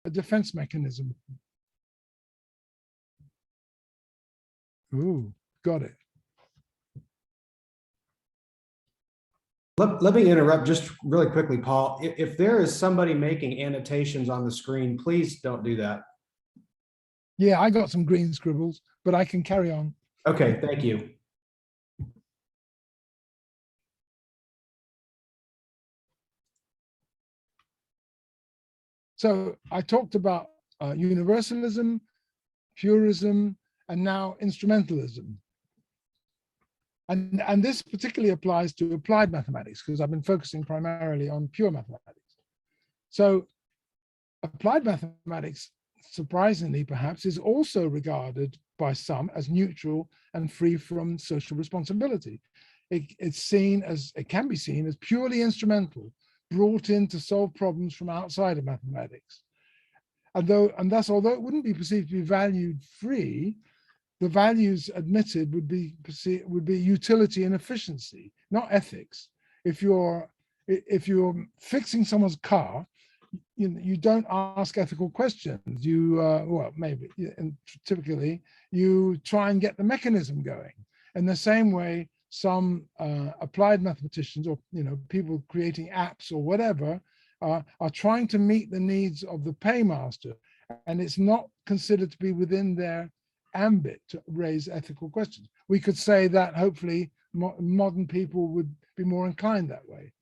a defense mechanism. Ooh, got it. Let me interrupt just really quickly, Paul. If there is somebody making annotations on the screen, please don't do that. Yeah, I got some green scribbles, but I can carry on. Okay, thank you. So I talked about universalism, purism, and now instrumentalism. And this particularly applies to applied mathematics, because I've been focusing primarily on pure mathematics. So applied mathematics, surprisingly perhaps, is also regarded by some as neutral and free from social responsibility. It's seen as, it can be seen as purely instrumental, brought in to solve problems from outside of mathematics. And thus, although it wouldn't be perceived to be valued free, the values admitted would be utility and efficiency, not ethics. If you're fixing someone's car, you don't ask ethical questions. You well, maybe, and typically you try and get the mechanism going. In the same way, some applied mathematicians, or people creating apps or whatever, are trying to meet the needs of the paymaster, and it's not considered to be within their ambit to raise ethical questions. We could say that hopefully modern people would be more inclined that way.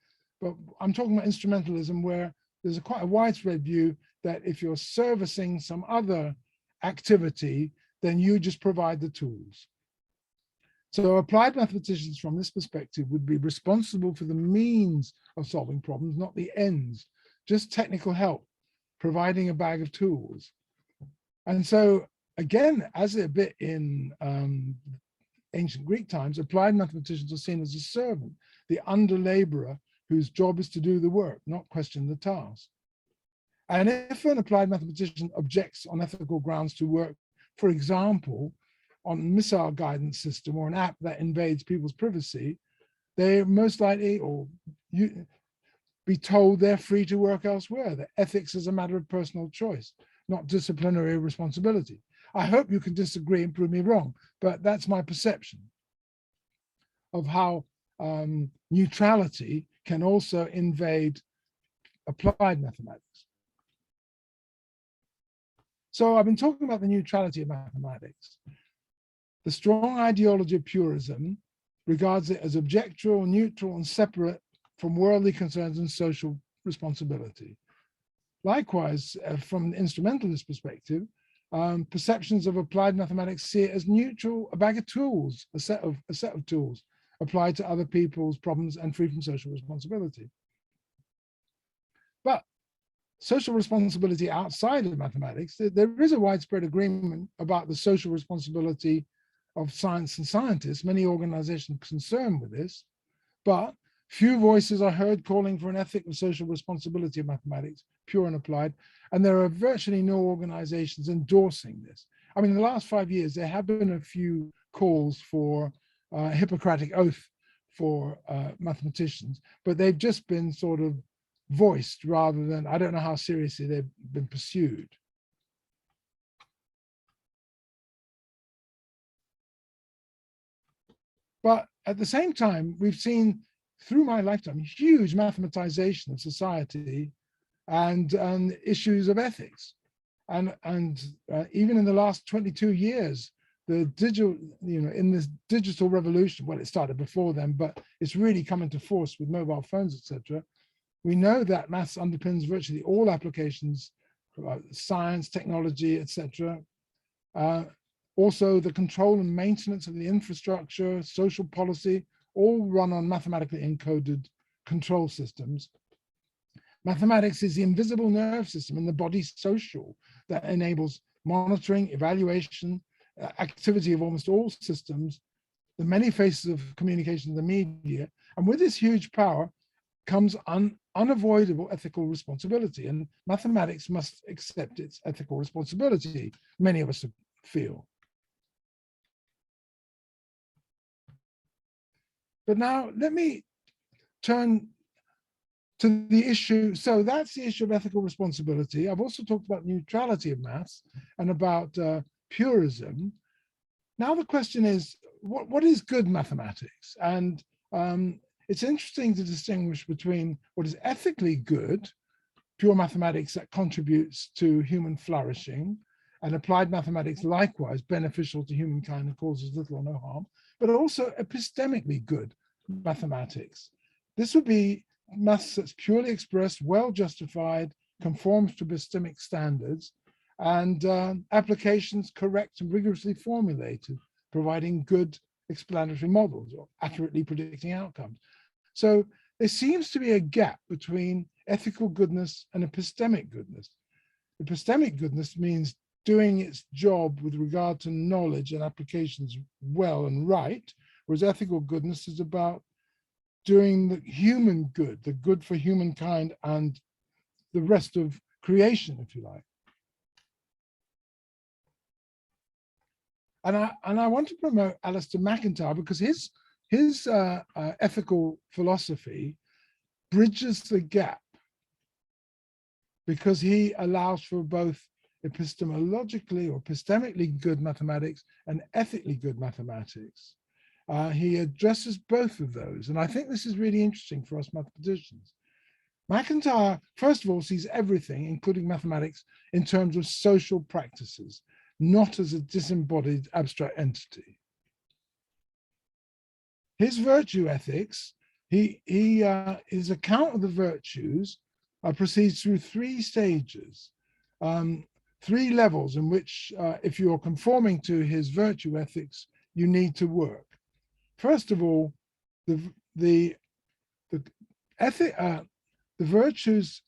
But I'm talking about instrumentalism, where there's quite a widespread view that if you're servicing some other activity, then you just provide the tools. So applied mathematicians from this perspective would be responsible for the means of solving problems, not the ends, just technical help, providing a bag of tools. And so again, as a bit in ancient Greek times, applied mathematicians are seen as a servant, the under-laborer whose job is to do the work, not question the task. And if an applied mathematician objects on ethical grounds to work, for example, on missile guidance system or an app that invades people's privacy, they're most likely be told they're free to work elsewhere, that ethics is a matter of personal choice, not disciplinary responsibility. I hope you can disagree and prove me wrong, but that's my perception of how neutrality can also invade applied mathematics. So I've been talking about the neutrality of mathematics. The strong ideology of purism regards it as objectual, neutral, and separate from worldly concerns and social responsibility. Likewise, from an instrumentalist perspective, perceptions of applied mathematics see it as neutral, a bag of tools, a set of tools applied to other people's problems and free from social responsibility. But social responsibility outside of mathematics, there is a widespread agreement about the social responsibility of science and scientists, many organizations concerned with this, but few voices are heard calling for an ethic of social responsibility of mathematics, pure and applied, and there are virtually no organizations endorsing this. I mean, in the last 5 years, there have been a few calls for Hippocratic oath for mathematicians, but they've just been sort of voiced rather than, I don't know how seriously they've been pursued. But at the same time, we've seen through my lifetime huge mathematization of society and issues of ethics. And even in the last 22 years, the digital, in this digital revolution, well, it started before then, but it's really come into force with mobile phones, etc. We know that maths underpins virtually all applications, science, technology, etc. Also, the control and maintenance of the infrastructure, social policy, all run on mathematically encoded control systems. Mathematics is the invisible nerve system in the body social that enables monitoring, evaluation, activity of almost all systems, the many faces of communication in the media. And with this huge power comes unavoidable ethical responsibility, and mathematics must accept its ethical responsibility, many of us feel. But now let me turn to the issue, so that's the issue of ethical responsibility. I've also talked about neutrality of maths and about purism. Now the question is, what is good mathematics? And it's interesting to distinguish between what is ethically good, pure mathematics that contributes to human flourishing, and applied mathematics likewise beneficial to humankind and causes little or no harm, but also epistemically good mathematics. This would be maths that's purely expressed, well justified, conforms to epistemic standards, and applications correct and rigorously formulated, providing good explanatory models or accurately predicting outcomes. So there seems to be a gap between ethical goodness and epistemic goodness. Epistemic goodness means doing its job with regard to knowledge and applications well and right, whereas ethical goodness is about doing the human good, the good for humankind and the rest of creation, if you like. And I want to promote Alistair McIntyre because his ethical philosophy bridges the gap, because he allows for both epistemologically or epistemically good mathematics and ethically good mathematics. He addresses both of those, and I think this is really interesting for us mathematicians. McIntyre, first of all, sees everything, including mathematics, in terms of social practices, not as a disembodied abstract entity. His virtue ethics, his account of the virtues proceeds through three stages, three levels in which, if you're conforming to his virtue ethics, you need to work. First of all, the virtues,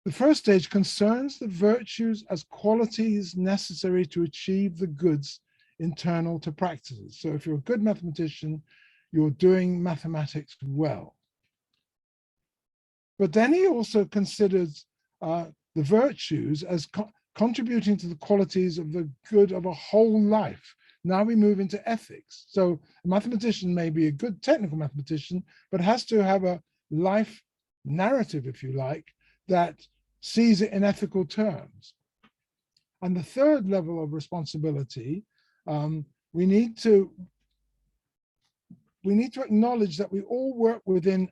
the first stage concerns the virtues as qualities necessary to achieve the goods internal to practices. So if you're a good mathematician, you're doing mathematics well. But then he also considers the virtues as contributing to the qualities of the good of a whole life. Now we move into ethics. So a mathematician may be a good technical mathematician, but has to have a life narrative, if you like, that sees it in ethical terms. And the third level of responsibility, we need to acknowledge that we all work within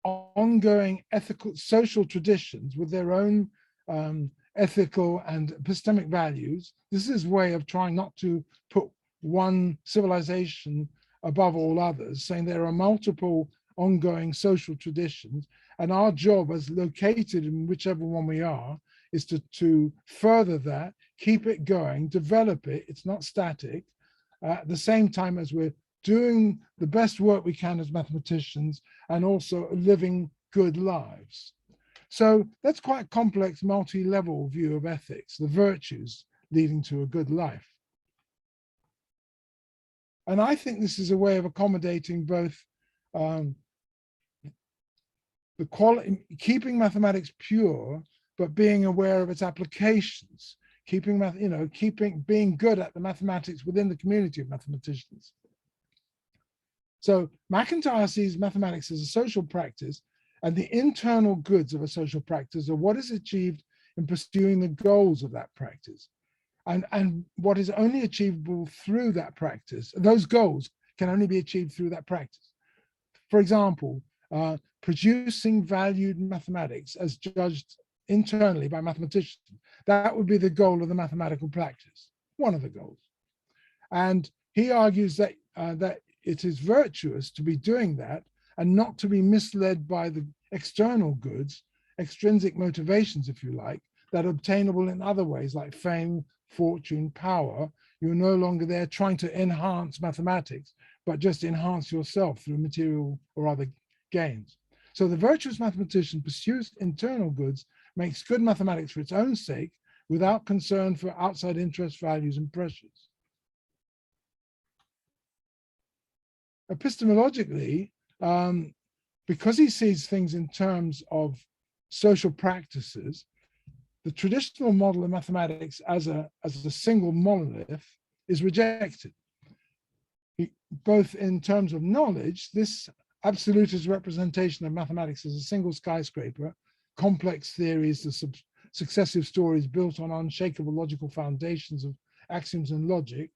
ongoing ethical social traditions with their own ethical and epistemic values. This is a way of trying not to put one civilization above all others, saying there are multiple ongoing social traditions, and our job as located in whichever one we are is to further that, keep it going, develop it. It's not static. At the same time as we're doing the best work we can as mathematicians and also living good lives. So that's quite a complex, multi-level view of ethics, the virtues leading to a good life. And I think this is a way of accommodating both the quality, keeping mathematics pure, but being aware of its applications, being good at the mathematics within the community of mathematicians. So McIntyre sees mathematics as a social practice, and the internal goods of a social practice are what is achieved in pursuing the goals of that practice. And what is only achievable through that practice, those goals can only be achieved through that practice. For example, producing valued mathematics as judged internally by mathematicians. That would be the goal of the mathematical practice, one of the goals. And he argues that, that it is virtuous to be doing that and not to be misled by the external goods, extrinsic motivations, if you like, that are obtainable in other ways like fame, fortune, power. You're no longer there trying to enhance mathematics, but just enhance yourself through material or other gains. So the virtuous mathematician pursues internal goods, makes good mathematics for its own sake, without concern for outside interest, values, and pressures. Epistemologically, because he sees things in terms of social practices, the traditional model of mathematics as a single monolith is rejected. Both in terms of knowledge, this absolutist representation of mathematics as a single skyscraper, complex theories, the successive stories built on unshakable logical foundations of axioms and logic.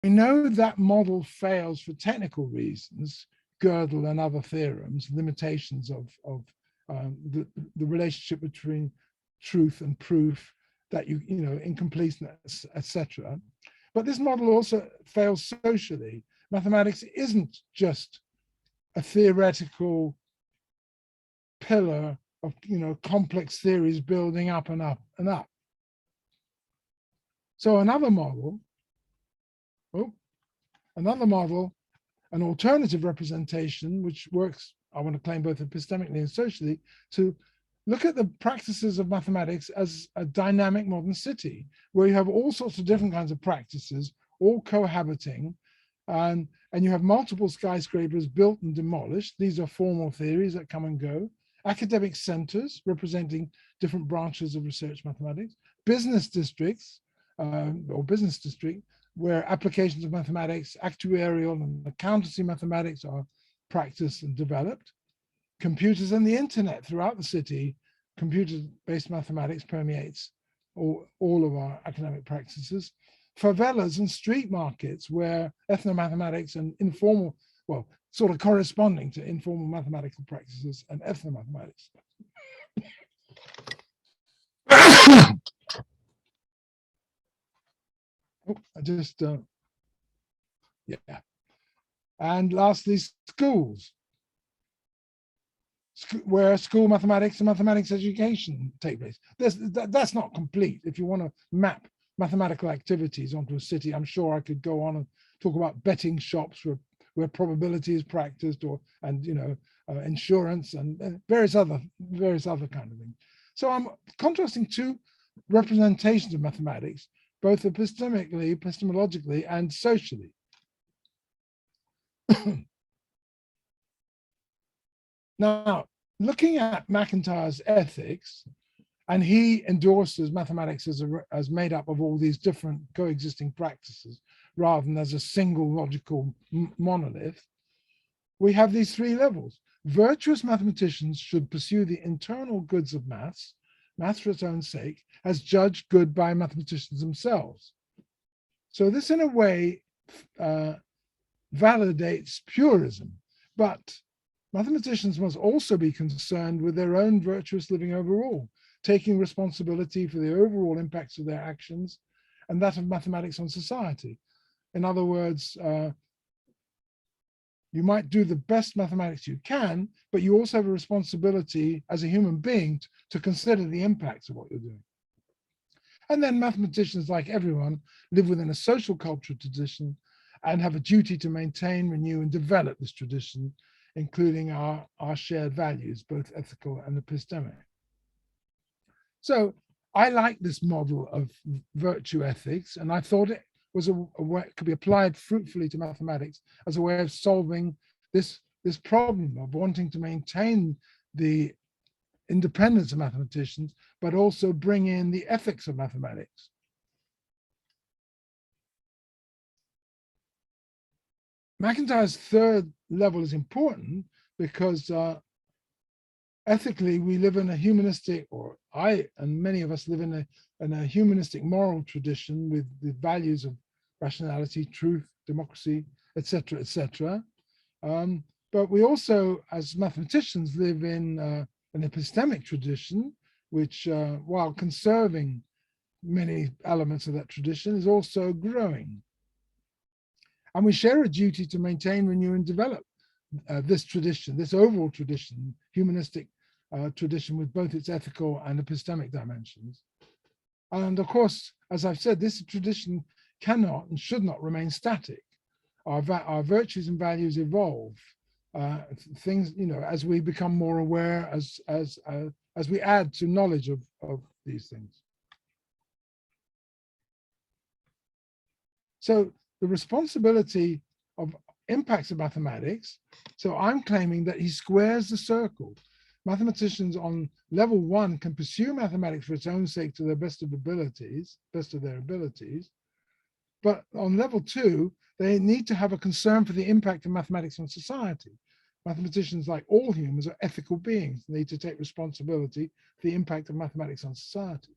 We know that model fails for technical reasons, Gödel and other theorems, limitations of the relationship between truth and proof, that incompleteness, etc. But this model also fails socially. Mathematics isn't just a theoretical pillar of complex theories building up and up and up. So another model, an alternative representation, which works, I want to claim, both epistemically and socially, to look at the practices of mathematics as a dynamic modern city, where you have all sorts of different kinds of practices, all cohabiting, and you have multiple skyscrapers built and demolished. These are formal theories that come and go. Academic centers representing different branches of research mathematics, business districts, or business district, where applications of mathematics, actuarial and accountancy mathematics are practiced and developed. Computers and the internet throughout the city, computer-based mathematics permeates all of our academic practices. Favelas and street markets, where ethnomathematics and informal, well, sort of corresponding to informal mathematical practices and ethnomathematics. Yeah. And lastly, schools, where school mathematics and mathematics education take place. That's not complete. If you want to map mathematical activities onto a city, I'm sure I could go on and talk about betting shops where probability is practiced, insurance and various other kind of things. So I'm contrasting two representations of mathematics, both epistemologically and socially. Now, looking at MacIntyre's ethics, and he endorses mathematics as made up of all these different coexisting practices, rather than as a single logical monolith, we have these three levels. Virtuous mathematicians should pursue the internal goods of maths for its own sake, as judged good by mathematicians themselves. So this, in a way, validates purism, but mathematicians must also be concerned with their own virtuous living overall, taking responsibility for the overall impacts of their actions and that of mathematics on society. In other words, you might do the best mathematics you can, but you also have a responsibility as a human being to consider the impacts of what you're doing. And then mathematicians, like everyone, live within a social cultural tradition and have a duty to maintain, renew, and develop this tradition, including our shared values, both ethical and epistemic. So I like this model of virtue ethics, and I thought it was a way, could be applied fruitfully to mathematics as a way of solving this problem of wanting to maintain the independence of mathematicians, but also bring in the ethics of mathematics. MacIntyre's third level is important because ethically we live in a humanistic, or I and many of us live in a humanistic moral tradition with the values of rationality, truth, democracy, etc., etc. But we also, as mathematicians, live in an epistemic tradition, which, while conserving many elements of that tradition, is also growing. And we share a duty to maintain, renew, and develop this tradition, this overall tradition, humanistic tradition with both its ethical and epistemic dimensions. And of course, as I've said, this tradition cannot and should not remain static. Our virtues and values evolve. Things, as we become more aware, as we add to knowledge of these things. So the responsibility of impacts of mathematics. So I'm claiming that he squares the circle. Mathematicians on level 1 can pursue mathematics for its own sake to the best of their abilities. But on level 2, they need to have a concern for the impact of mathematics on society. mathematicians, like all humans, are ethical beings, need to take responsibility for the impact of mathematics on society.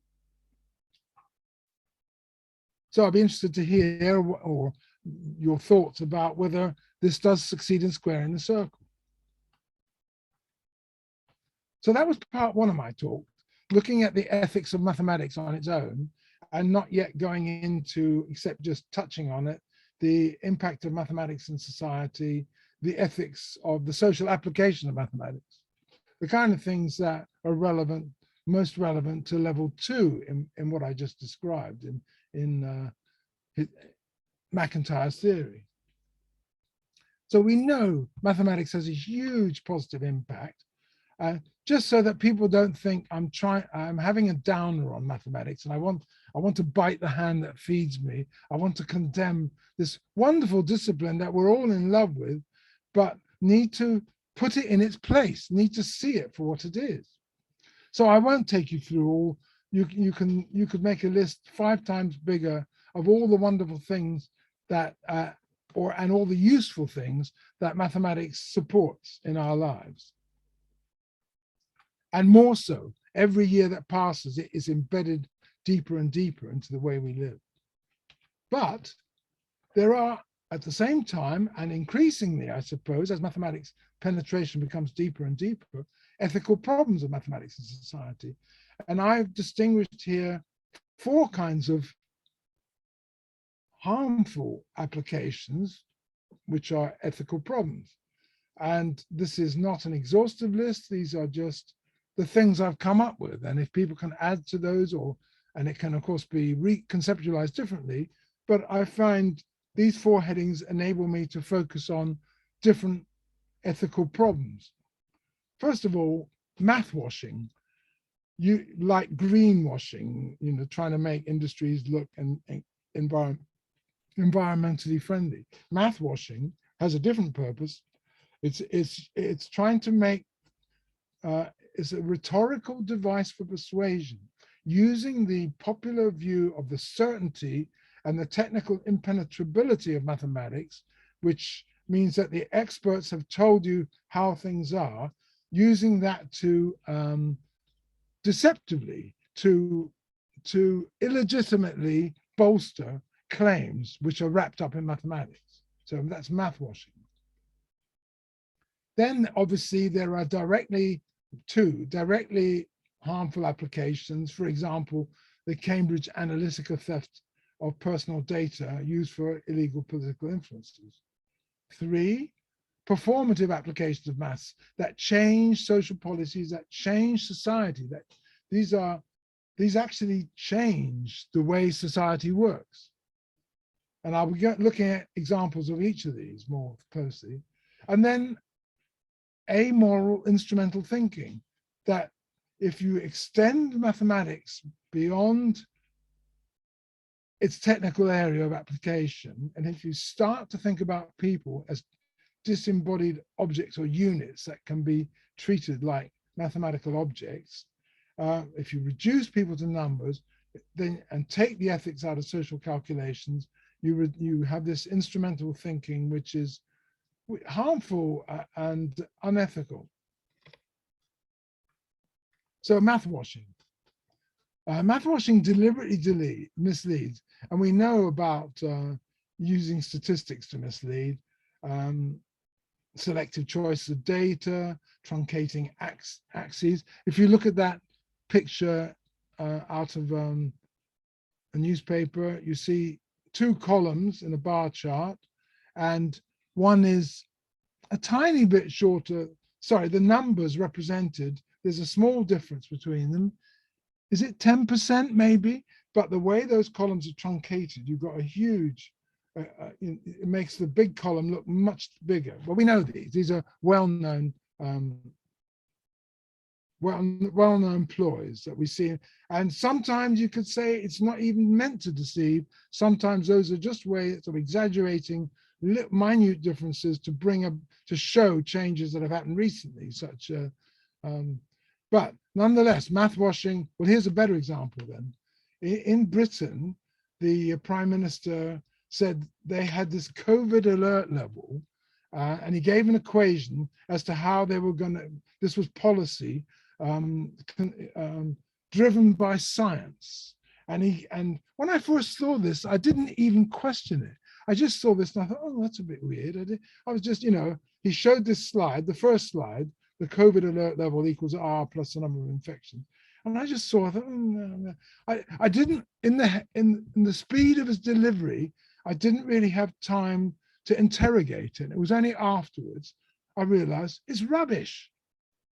So I'd be interested to hear or your thoughts about whether this does succeed in squaring the circle. So that was part one of my talk, looking at the ethics of mathematics on its own and not yet going into, except just touching on it, the impact of mathematics in society, the ethics of the social application of mathematics, the kind of things that are relevant, most relevant to level 2 in what I just described in McIntyre's theory. So we know mathematics has a huge positive impact. Just so that people don't think I'm having a downer on mathematics and I want to bite the hand that feeds me. I want to condemn this wonderful discipline that we're all in love with, but need to put it in its place, need to see it for what it is. So I won't take you through all. You could make a list 5 times bigger of all the wonderful things that and all the useful things that mathematics supports in our lives. And more so, every year that passes, it is embedded deeper and deeper into the way we live. But there are, at the same time, and increasingly, I suppose, as mathematics penetration becomes deeper and deeper, ethical problems of mathematics in society. And I've distinguished here 4 kinds of harmful applications, which are ethical problems. And this is not an exhaustive list. These are just the things I've come up with. And if people can add to those, and it can of course be reconceptualized differently, but I find these 4 headings enable me to focus on different ethical problems. First of all, math washing. You like greenwashing, trying to make industries look environmentally friendly. Math washing has a different purpose. It's trying to make is a rhetorical device for persuasion, using the popular view of the certainty and the technical impenetrability of mathematics, which means that the experts have told you how things are, using that to deceptively, to illegitimately bolster claims which are wrapped up in mathematics. So that's math washing. Then obviously there are directly harmful applications. For example, the Cambridge Analytica theft of personal data used for illegal political influences. 3, performative applications of maths that change social policies, that change society, that these actually change the way society works. And I'll be looking at examples of each of these more closely. And then amoral instrumental thinking, that if you extend mathematics beyond its technical area of application, and if you start to think about people as disembodied objects or units that can be treated like mathematical objects, if you reduce people to numbers then and take the ethics out of social calculations, you have this instrumental thinking which is harmful and unethical. So math washing. Math washing deliberately misleads, and we know about using statistics to mislead, selective choice of data, truncating axes. If you look at that picture out of a newspaper, you see 2 columns in a bar chart, and one is a tiny bit shorter. Sorry, the numbers represented, there's a small difference between them. Is it 10% maybe? But the way those columns are truncated, you've got a huge, it makes the big column look much bigger. Well, we know these are well-known ploys that we see. And sometimes you could say it's not even meant to deceive. Sometimes those are just ways of exaggerating minute differences to show changes that have happened recently, but nonetheless, math washing. Well, here's a better example then. In Britain, the Prime Minister said they had this COVID alert level, And he gave an equation as to how they were going to, this was policy driven by science. And when I first saw this, I didn't even question it. I just saw this and I thought, oh, that's a bit weird. I was just, he showed this slide, the first slide, the COVID alert level equals R plus the number of infections. And I just saw, I thought, oh, no. I didn't, in the speed of his delivery, I didn't really have time to interrogate it. It was only afterwards I realized it's rubbish.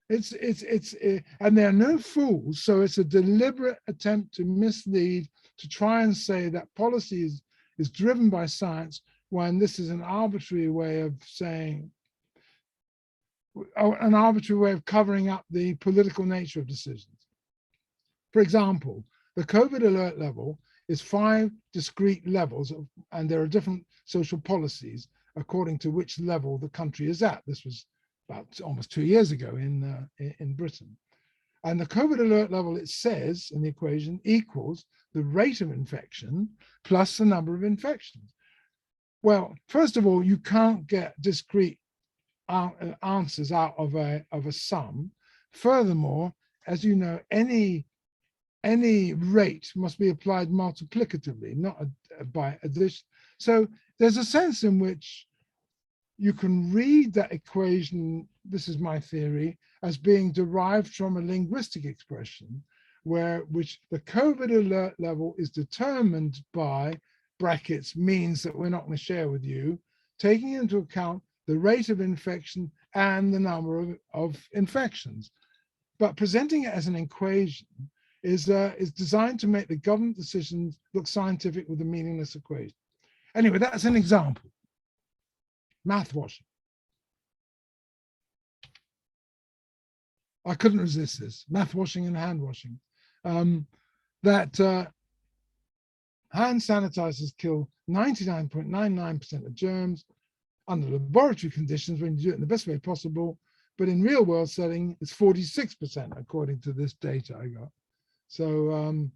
And there are no fools. So it's a deliberate attempt to mislead, to try and say that policy is driven by science, when this is an arbitrary way of saying, an arbitrary way of covering up the political nature of decisions. For example, the COVID alert level is 5 discrete levels and there are different social policies according to which level the country is at. This was about almost 2 years ago in Britain. And the COVID alert level, it says in the equation, equals the rate of infection plus the number of infections. Well, first of all, you can't get discrete answers out of a sum. Furthermore, as you know, any rate must be applied multiplicatively, not by addition. So there's a sense in which you can read that equation, this is my theory, as being derived from a linguistic expression which the COVID alert level is determined by brackets means that we're not going to share with you, taking into account the rate of infection and the number of infections. But presenting it as an equation is designed to make the government decisions look scientific with a meaningless equation. Anyway, that's an example. Math washing. I couldn't resist this. Math washing and hand washing. Hand sanitizers kill 99.99% of germs under laboratory conditions when you do it in the best way possible. But in real world setting, it's 46% according to this data I got. So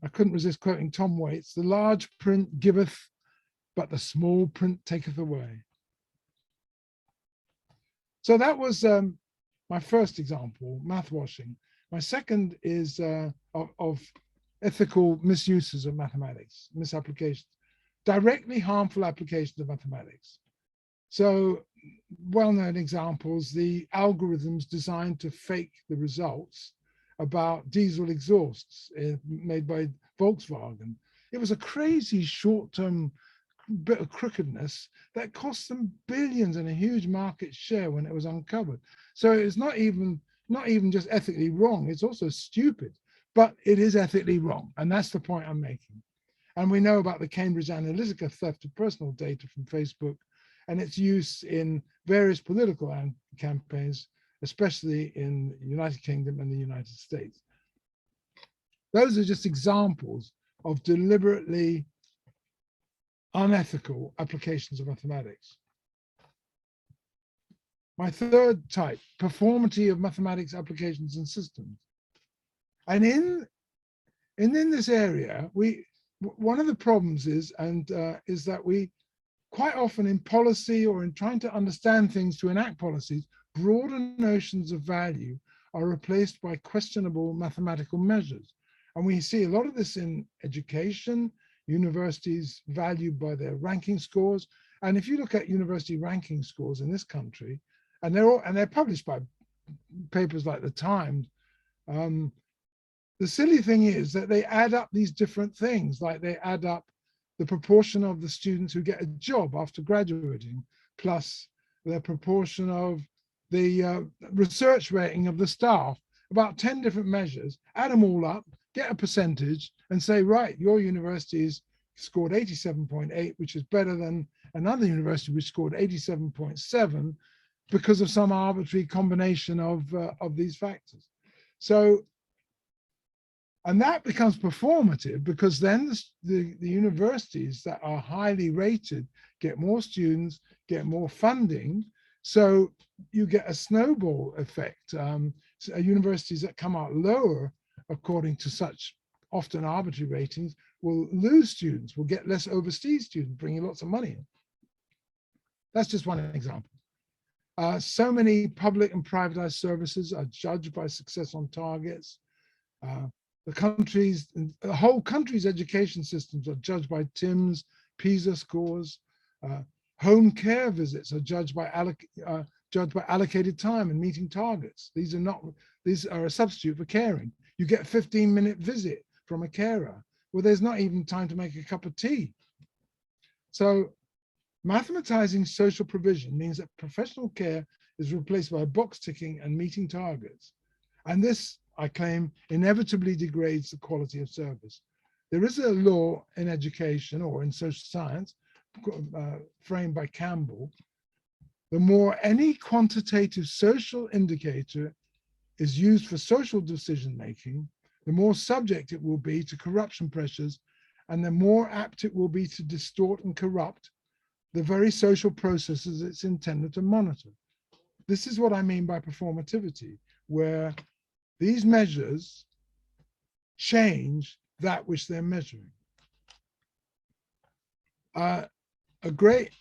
I couldn't resist quoting Tom Waits, the large print giveth, but the small print taketh away. So that was my first example, math washing. My second is of ethical misuses of mathematics, misapplications, directly harmful applications of mathematics. So well-known examples, the algorithms designed to fake the results about diesel exhausts made by Volkswagen. It was a crazy short-term bit of crookedness that cost them billions and a huge market share when it was uncovered. So it's not even just ethically wrong, it's also stupid, but it is ethically wrong. And that's the point I'm making. And we know about the Cambridge Analytica theft of personal data from Facebook and its use in various political campaigns, especially in the United Kingdom and the United States. Those are just examples of deliberately unethical applications of mathematics. My third type, performity of mathematics applications and systems. And in this area, one of the problems is that we quite often in policy or in trying to understand things to enact policies, broader notions of value are replaced by questionable mathematical measures. And we see a lot of this in education, universities valued by their ranking scores. And if you look at university ranking scores in this country, and they're published by papers like the Times, the silly thing is that they add up these different things, like they add up the proportion of the students who get a job after graduating, plus the proportion of the research rating of the staff, about 10 different measures, add them all up, get a percentage and say, right, your university's scored 87.8, which is better than another university which scored 87.7 because of some arbitrary combination of these factors. So, and that becomes performative because then the universities that are highly rated get more students, get more funding. So you get a snowball effect. So universities that come out lower, according to such often arbitrary ratings, will lose students, will get less overseas students, bringing lots of money in. That's just one example. So many public and privatized services are judged by success on targets. The whole country's education systems are judged by TIMSS, PISA scores. Home care visits are judged by allocated time and meeting targets. These are a substitute for caring. You get a 15-minute visit from a carer. Well, there's not even time to make a cup of tea. So mathematizing social provision means that professional care is replaced by box ticking and meeting targets. And this, I claim, inevitably degrades the quality of service. There is a law in education or in social science framed by Campbell. The more any quantitative social indicator is used for social decision-making, the more subject it will be to corruption pressures, and the more apt it will be to distort and corrupt the very social processes it's intended to monitor. This is what I mean by performativity, where these measures change that which they're measuring. A great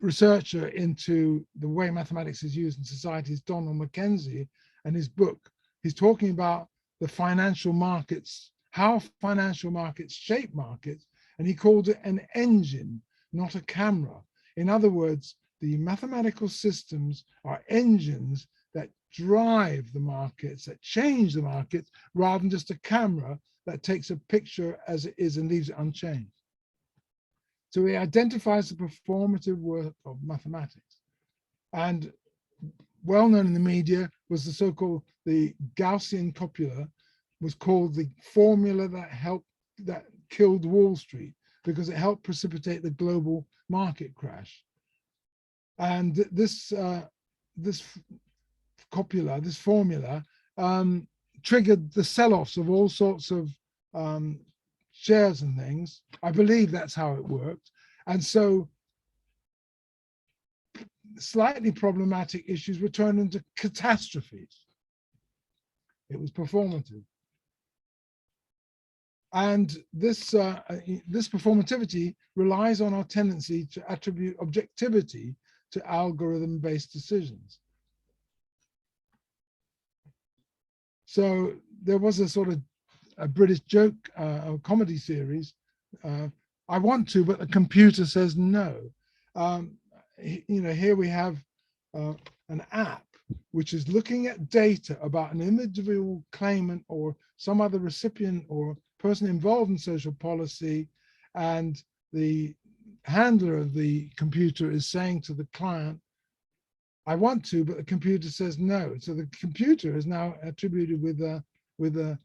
researcher into the way mathematics is used in society is Donald Mackenzie, and his book, he's talking about the financial markets, how financial markets shape markets, and he called it an engine, not a camera. In other words, the mathematical systems are engines that drive the markets, that change the markets, rather than just a camera that takes a picture as it is and leaves it unchanged. So he identifies the performative work of mathematics. And well known in the media was the so-called the Gaussian copula, was called the formula that killed Wall Street, because it helped precipitate the global market crash. And this copula, this formula, triggered the sell-offs of all sorts of shares and things. I believe that's how it worked. And so slightly problematic issues were turned into catastrophes. It was performative. And this performativity relies on our tendency to attribute objectivity to algorithm-based decisions. So there was a sort of a British joke, a comedy series. I want to, but the computer says no. Here we have an app which is looking at data about an individual claimant or some other recipient or person involved in social policy, and the handler of the computer is saying to the client, I want to, but the computer says no. So the computer is now attributed with a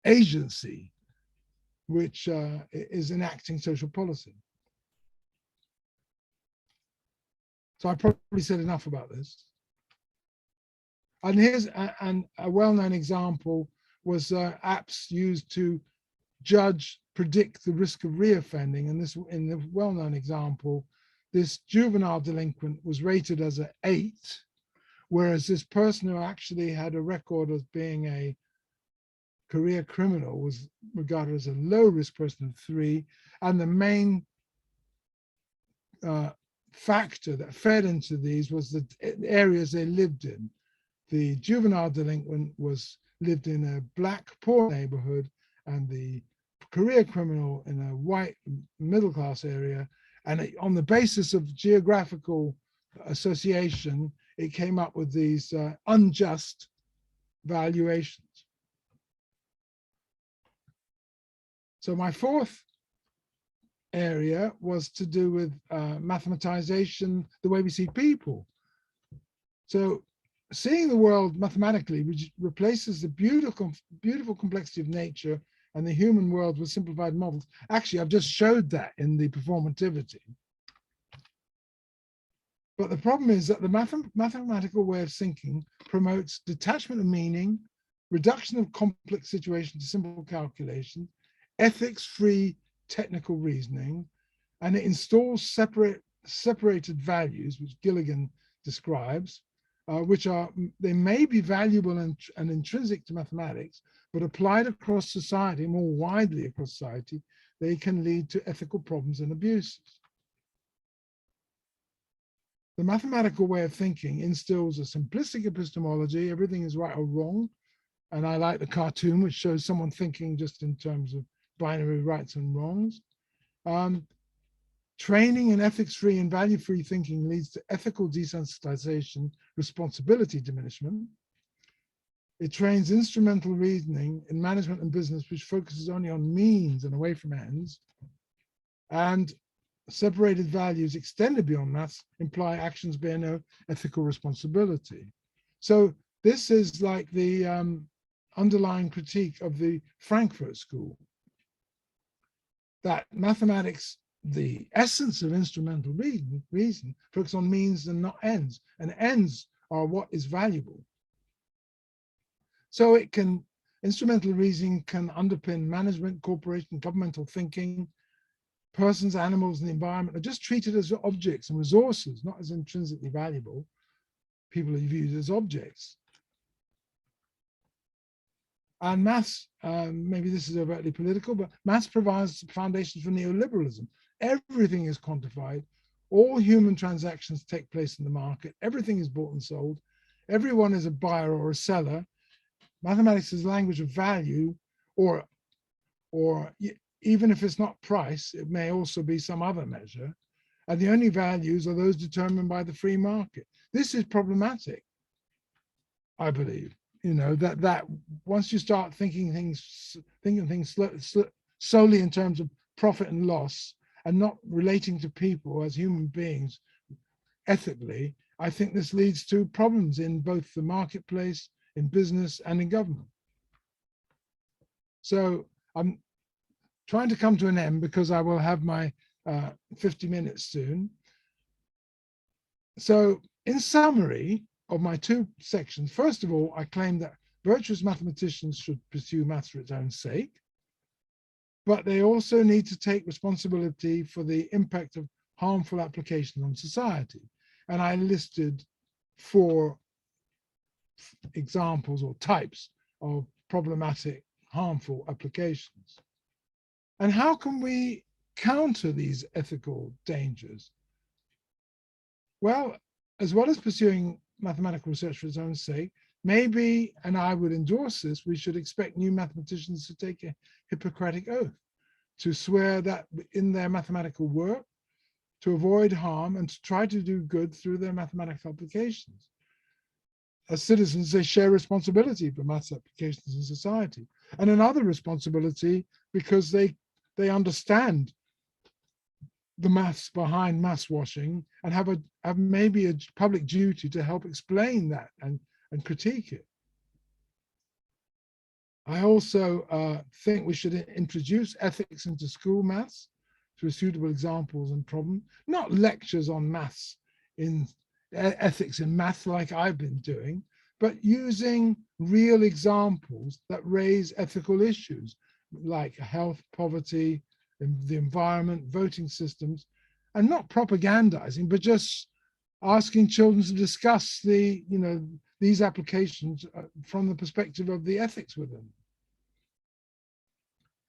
agency, which is enacting social policy. So I probably said enough about this. And here's a well-known example was apps used to predict the risk of reoffending. And this, in the well-known example, this juvenile delinquent was rated as an 8, whereas this person who actually had a record of being a career criminal was regarded as a low-risk person of 3. And the main factor that fed into these was the areas they lived in. The juvenile delinquent lived in a black poor neighborhood, and the career criminal in a white middle-class area. And on the basis of geographical association, it came up with these unjust valuations. So my fourth area was to do with mathematization, the way we see people. So seeing the world mathematically, which replaces the beautiful complexity of nature and the human world with simplified models. Actually, I've just showed that in the performativity. But the problem is that the mathematical way of thinking promotes detachment of meaning, reduction of complex situations to simple calculation, ethics-free technical reasoning, and it installs separated values, which Gilligan describes, which they may be valuable and intrinsic to mathematics, but applied across society, more widely across society, they can lead to ethical problems and abuses. The mathematical way of thinking instills a simplistic epistemology. Everything is right or wrong. And I like the cartoon, which shows someone thinking just in terms of binary rights and wrongs. Training in ethics-free and value-free thinking leads to ethical desensitization, responsibility diminishment. It trains instrumental reasoning in management and business, which focuses only on means and away from ends. And separated values extended beyond maths imply actions bear no ethical responsibility. So this is like the underlying critique of the Frankfurt School, that mathematics, the essence of instrumental reason, focus on means and not ends, and ends are what is valuable. So it can, instrumental reasoning can underpin management, corporation, governmental thinking. Persons, animals, and the environment are just treated as objects and resources, not as intrinsically valuable. People are viewed as objects. And maths, maybe this is overtly political, but maths provides foundations for neoliberalism. Everything is quantified. All human transactions take place in the market. Everything is bought and sold. Everyone is a buyer or a seller. Mathematics is language of value, or even if it's not price, it may also be some other measure. And the only values are those determined by the free market. This is problematic, I believe. You know, that once you start thinking things solely in terms of profit and loss and not relating to people as human beings ethically, I think this leads to problems in both the marketplace, in business, and in government. So I'm trying to come to an end because I will have my 50 minutes soon. So in summary of my two sections, first of all, I claim that virtuous mathematicians should pursue maths for its own sake, but they also need to take responsibility for the impact of harmful applications on society. And I listed 4 examples or types of problematic, harmful applications. And how can we counter these ethical dangers? Well, as well as pursuing mathematical research for its own sake, maybe, and I would endorse this, we should expect new mathematicians to take a Hippocratic oath, to swear that in their mathematical work, to avoid harm and to try to do good through their mathematical applications. As citizens, they share responsibility for maths applications in society, and another responsibility because they understand the maths behind maths washing and have maybe a public duty to help explain that and critique it. I also think we should introduce ethics into school maths through suitable examples and problems, not lectures on maths in ethics in math like I've been doing, but using real examples that raise ethical issues like health, poverty, the environment, voting systems, and not propagandizing, but just asking children to discuss these applications from the perspective of the ethics within.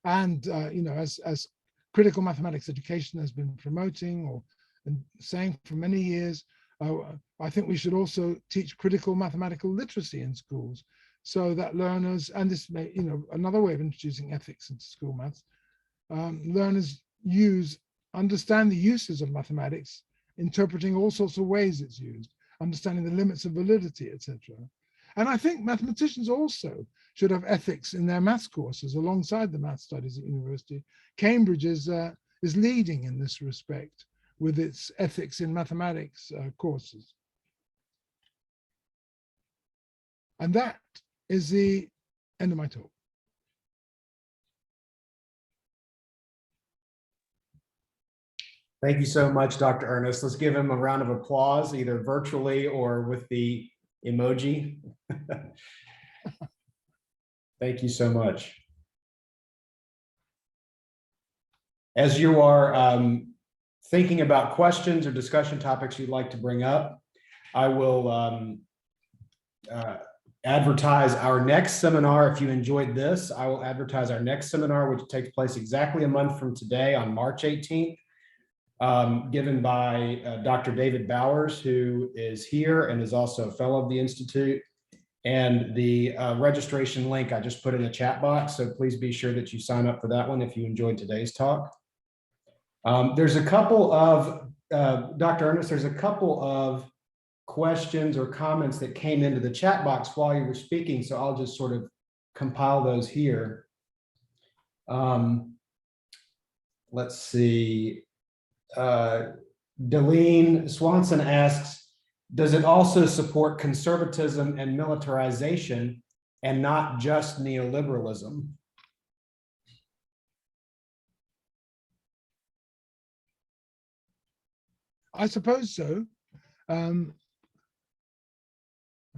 And as critical mathematics education has been promoting or saying for many years, I think we should also teach critical mathematical literacy in schools, so that learners, and this may, another way of introducing ethics into school maths, learners understand the uses of mathematics, interpreting all sorts of ways it's used, understanding the limits of validity, etc. And I think mathematicians also should have ethics in their maths courses alongside the math studies at university. Cambridge is leading in this respect with its ethics in mathematics courses. And that is the end of my talk. Thank you so much, Dr. Ernest. Let's give him a round of applause, either virtually or with the emoji. Thank you so much. As you are thinking about questions or discussion topics you'd like to bring up, I will advertise our next seminar. If you enjoyed this, I will advertise our next seminar, which takes place exactly a month from today on March 18th. given by Dr. David Bowers, who is here and is also a fellow of the Institute. And the registration link I just put in the chat box, so please be sure that you sign up for that one if you enjoyed today's talk. There's a couple of, Dr. Ernest, there's a couple of questions or comments that came into the chat box while you were speaking, so I'll just sort of compile those here. Let's see. Delene Swanson asks, does it also support conservatism and militarization and not just neoliberalism? I suppose so. I'm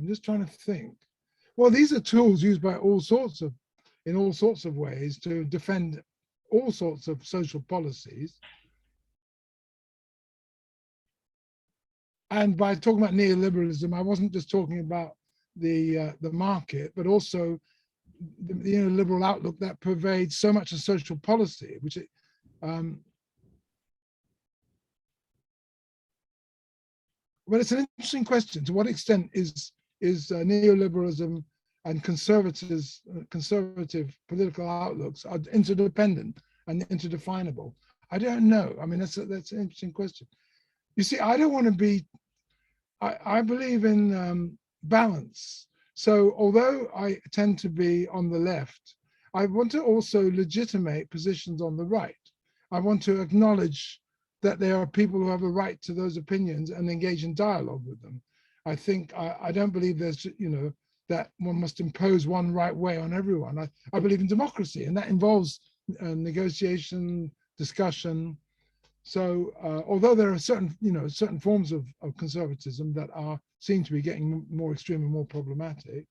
just trying to think. Well, these are tools used by in all sorts of ways to defend all sorts of social policies. And by talking about neoliberalism, I wasn't just talking about the market, but also the neoliberal outlook that pervades so much of social policy, which but it's an interesting question. To what extent is neoliberalism and conservative political outlooks are interdependent and interdefinable? I don't know. I mean, that's an interesting question. You see, I don't want to be. I believe in balance. So although I tend to be on the left, I want to also legitimate positions on the right. I want to acknowledge that there are people who have a right to those opinions and engage in dialogue with them. I think I don't believe there's, that one must impose one right way on everyone. I believe in democracy, and that involves negotiation, discussion. So although there are certain forms of conservatism that seem to be getting more extreme and more problematic,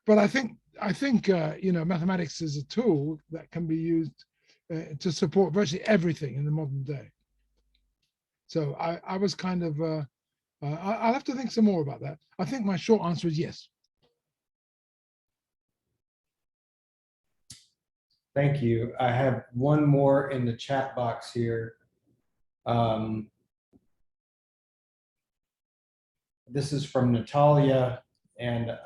but I think mathematics is a tool that can be used to support virtually everything in the modern day. So I was kind of I'll have to think some more about that. I think my short answer is yes. Thank you. I have one more in the chat box here. This is from Natalia, and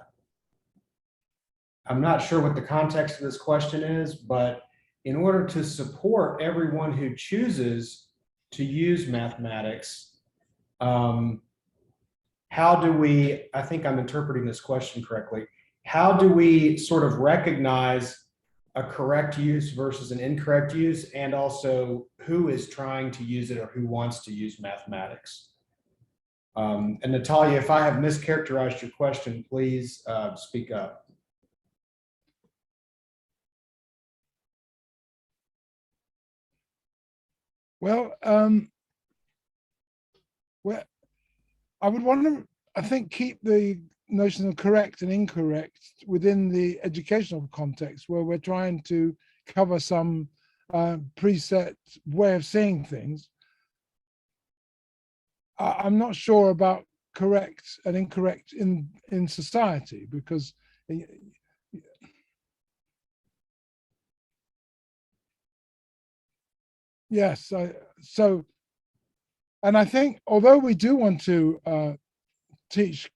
I'm not sure what the context of this question is, but in order to support everyone who chooses to use mathematics, how do we, I think I'm interpreting this question correctly, how do we sort of recognize a correct use versus an incorrect use, and also who is trying to use it or who wants to use mathematics? And Natalia, if I have mischaracterized your question, please speak up. Well, I would want to, I think, keep the notion of correct and incorrect within the educational context, where we're trying to cover some preset way of seeing things. I'm not sure about correct and incorrect in society, because yes, and I think although we do want to teach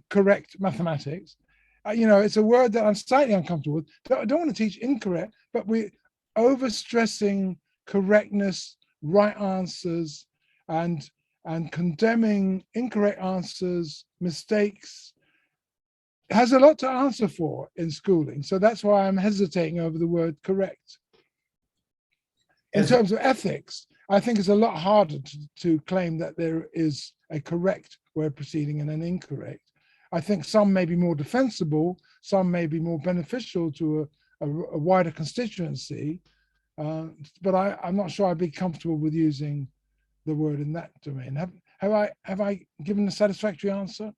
correct mathematics, it's a word that I'm slightly uncomfortable with. I don't want to teach incorrect, but we're overstressing correctness, right answers, and condemning incorrect answers, mistakes. It has a lot to answer for in schooling. So that's why I'm hesitating over the word correct. In terms of ethics, I think it's a lot harder to claim that there is a correct way of proceeding and an incorrect. I think some may be more defensible, some may be more beneficial to a wider constituency, but I'm not sure I'd be comfortable with using the word in that domain. Have I given a satisfactory answer?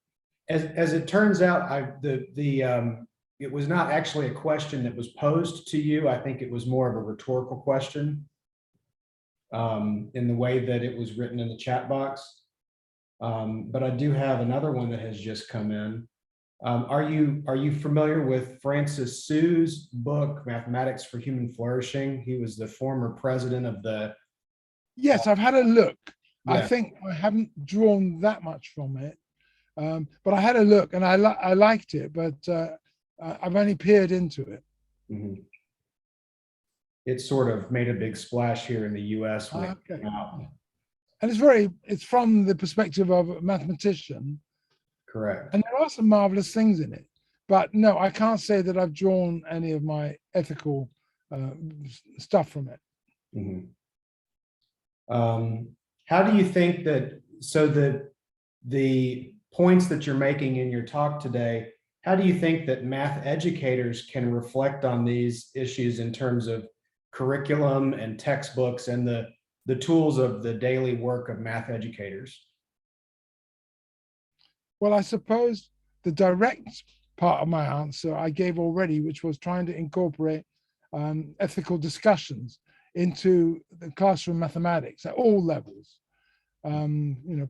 As it turns out, it was not actually a question that was posed to you. I think it was more of a rhetorical question in the way that it was written in the chat box. But I do have another one that has just come in. Are you familiar with Francis Sue's book, Mathematics for Human Flourishing? He was the former president of the, Yes, I've had a look. I yeah. think I haven't drawn that much from it, but I had a look and I liked it, but I've only peered into it. Mhm. It sort of made a big splash here in the US when it Okay. came out. And it's from the perspective of a mathematician, Correct. and there are some marvelous things in it. But no, I can't say that I've drawn any of my ethical uh, stuff from it. Mhm. How do you think that, so the points that you're making in your talk today, how do you think that math educators can reflect on these issues in terms of curriculum and textbooks and the tools of the daily work of math educators? Well, I suppose the direct part of my answer I gave already, which was trying to incorporate ethical discussions into the classroom mathematics at all levels.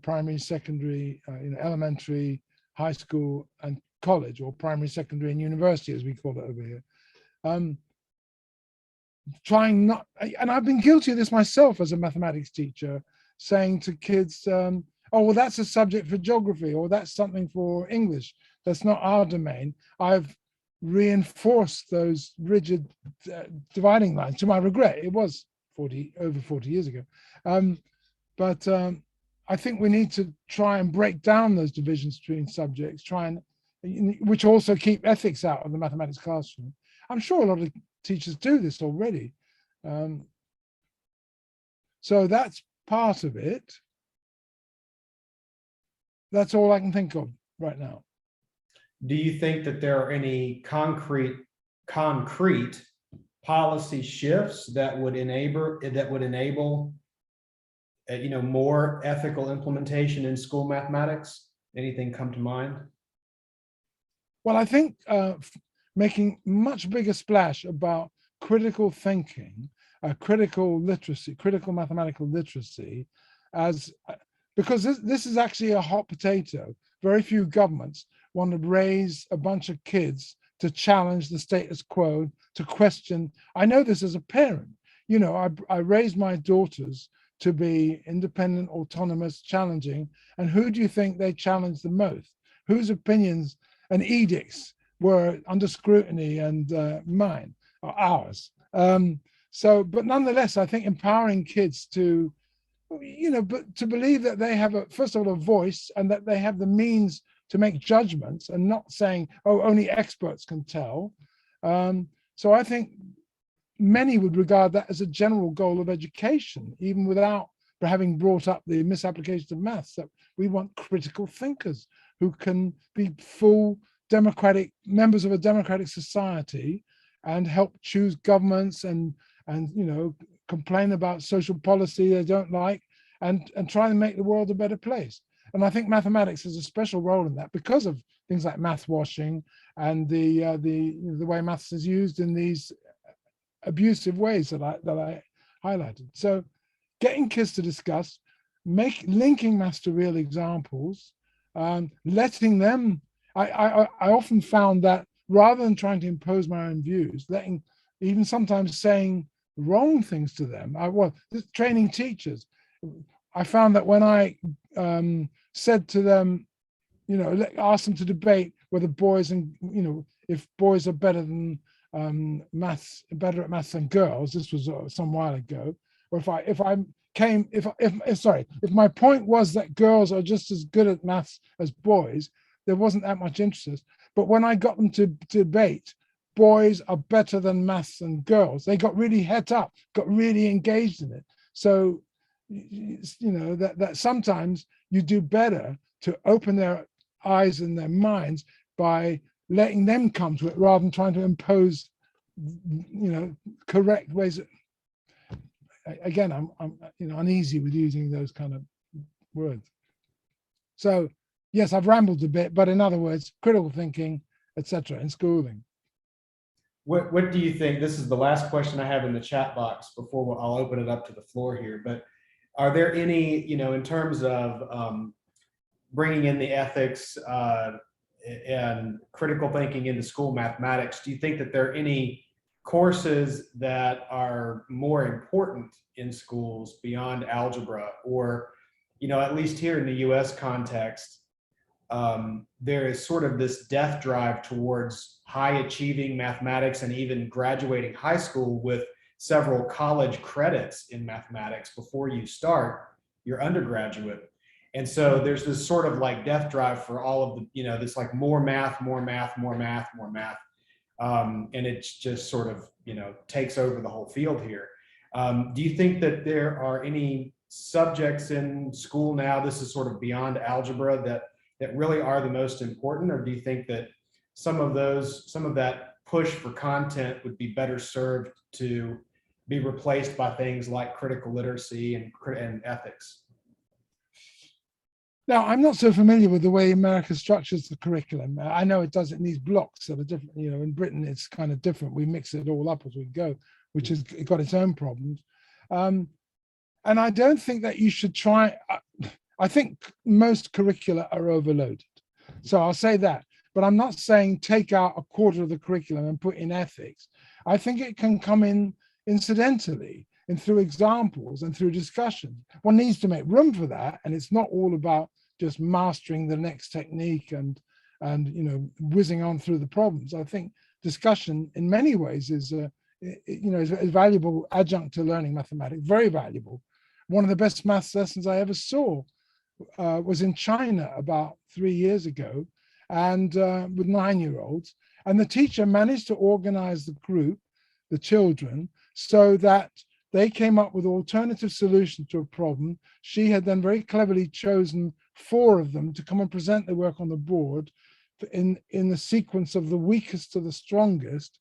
Primary, secondary, elementary, high school, and college, or primary, secondary, and university, as we call it over here. Trying not, and I've been guilty of this myself as a mathematics teacher, saying to kids, oh, well, that's a subject for geography, or that's something for English. That's not our domain. I've reinforced those rigid dividing lines to my regret. It was over 40 years ago. But I think we need to try and break down those divisions between subjects, which also keep ethics out of the mathematics classroom. I'm sure a lot of teachers do this already. So that's part of it. That's all I can think of right now. Do you think that there are any concrete policy shifts that would enable more ethical implementation in school mathematics? Anything come to mind? Well, I think making much bigger splash about critical thinking, critical literacy, critical mathematical literacy, as because this is actually a hot potato. Very few governments want to raise a bunch of kids to challenge the status quo, to question. I know this as a parent. I raised my daughters to be independent, autonomous, challenging. And who do you think they challenged the most? Whose opinions and edicts were under scrutiny, and mine or ours? But nonetheless, I think empowering kids to, but to believe that they have first of all, a voice, and that they have the means to make judgments, and not saying, oh, only experts can tell. So I think many would regard that as a general goal of education, even without having brought up the misapplication of maths, that we want critical thinkers who can be full democratic members of a democratic society and help choose governments, and complain about social policy they don't like, and try and make the world a better place. And I think mathematics has a special role in that, because of things like math washing and the way maths is used in these abusive ways that I highlighted. So getting kids to discuss, linking maths to real examples, letting them, I often found that rather than trying to impose my own views, even sometimes saying wrong things to them. Training teachers, I found that when I said to them, ask them to debate whether boys and, if boys are better than better at maths than girls. This was some while ago. Or if my point was that girls are just as good at maths as boys, there wasn't that much interest. But when I got them to debate, boys are better than maths and girls, they got really het up, got really engaged in it. So, that sometimes you do better to open their eyes and their minds by letting them come to it, rather than trying to impose, correct ways. Again, I'm uneasy with using those kind of words. So yes, I've rambled a bit, but in other words, critical thinking, etc., in schooling. What do you think? This is the last question I have in the chat box before I'll open it up to the floor here. But are there any, in terms of bringing in the ethics, and critical thinking into school mathematics, do you think that there are any courses that are more important in schools beyond algebra? Or, at least here in the US context, there is sort of this death drive towards high achieving mathematics and even graduating high school with several college credits in mathematics before you start your undergraduate. And so there's this sort of like death drive for all of the, this like more math, more math, more math, more math. And it's just sort of, takes over the whole field here. Do you think that there are any subjects in school now, this is sort of beyond algebra, that really are the most important? Or do you think that some of that push for content would be better served to be replaced by things like critical literacy and ethics? Now, I'm not so familiar with the way America structures the curriculum. I know it does it in these blocks that are different. In Britain, it's kind of different. We mix it all up as we go, which has got its own problems. And I don't think that you should try. I think most curricula are overloaded. So I'll say that. But I'm not saying take out a quarter of the curriculum and put in ethics. I think it can come in incidentally and through examples and through discussion. One needs to make room for that. And it's not all about just mastering the next technique and whizzing on through the problems. I think discussion in many ways is a valuable adjunct to learning mathematics, very valuable. One of the best maths lessons I ever saw was in China about 3 years ago, and with 9-year-olds. And the teacher managed to organize the group, the children, so that they came up with alternative solutions to a problem. She had then very cleverly chosen 4 of them to come and present their work on the board in the sequence of the weakest to the strongest.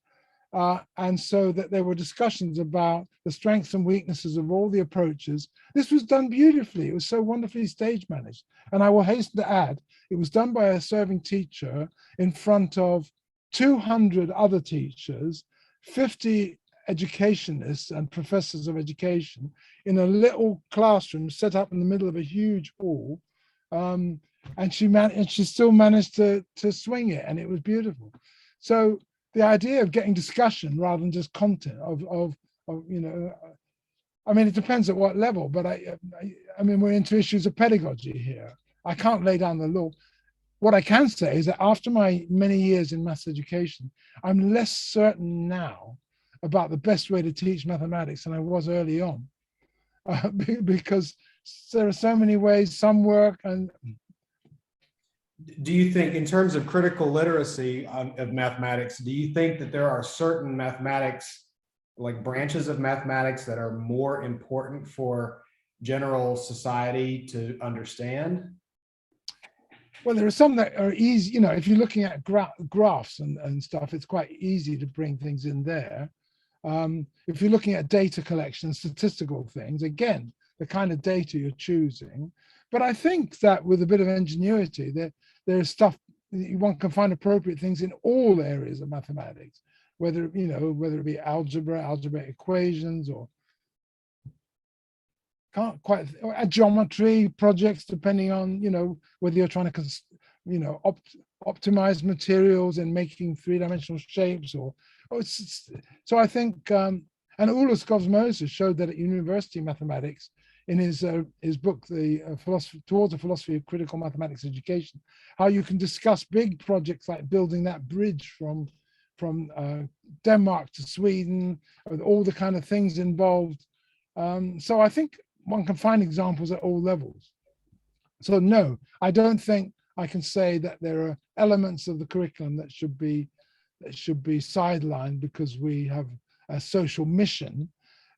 And so that there were discussions about the strengths and weaknesses of all the approaches. This was done beautifully. It was so wonderfully stage managed. And I will hasten to add, it was done by a serving teacher in front of 200 other teachers, 50 educationists and professors of education in a little classroom set up in the middle of a huge hall. And she still managed to swing it, and it was beautiful. So the idea of getting discussion rather than just content it depends at what level, but I mean, we're into issues of pedagogy here. I can't lay down the law. What I can say is that after my many years in maths education, I'm less certain now about the best way to teach mathematics than I was early on, because there are so many ways, some work. And do you think, in terms of critical literacy of mathematics, do you think that there are certain mathematics, like branches of mathematics, that are more important for general society to understand? Well, there are some that are easy, if you're looking at graphs and stuff, it's quite easy to bring things in there. If you're looking at data collection, statistical things, again, the kind of data you're choosing. But I think that with a bit of ingenuity, there's stuff, one can find appropriate things in all areas of mathematics, whether it be algebraic equations, or geometry projects, depending on whether you're trying to optimize materials and making 3-dimensional shapes, so I think and Ulrich Moses showed that at university mathematics, in his book, Towards a Philosophy of Critical Mathematics Education, how you can discuss big projects like building that bridge from Denmark to Sweden, with all the kind of things involved. So I think one can find examples at all levels. So no, I don't think I can say that there are elements of the curriculum that should be sidelined because we have a social mission.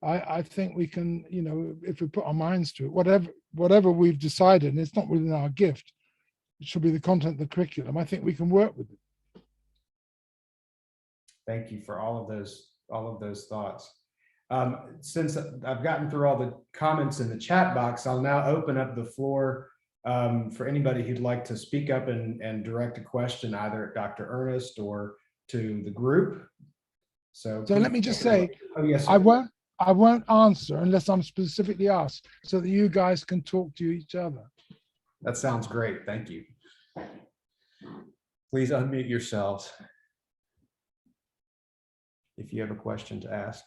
I think we can, if we put our minds to it, whatever we've decided, and it's not within our gift, it should be the content of the curriculum. I think we can work with it. Thank you for all of those thoughts. Since I've gotten through all the comments in the chat box, I'll now open up the floor for anybody who'd like to speak up and direct a question either at Dr. Ernest or to the group. So let me just say, oh, yes, I won't answer unless I'm specifically asked, so that you guys can talk to each other. That sounds great. Thank you. Please unmute yourselves if you have a question to ask.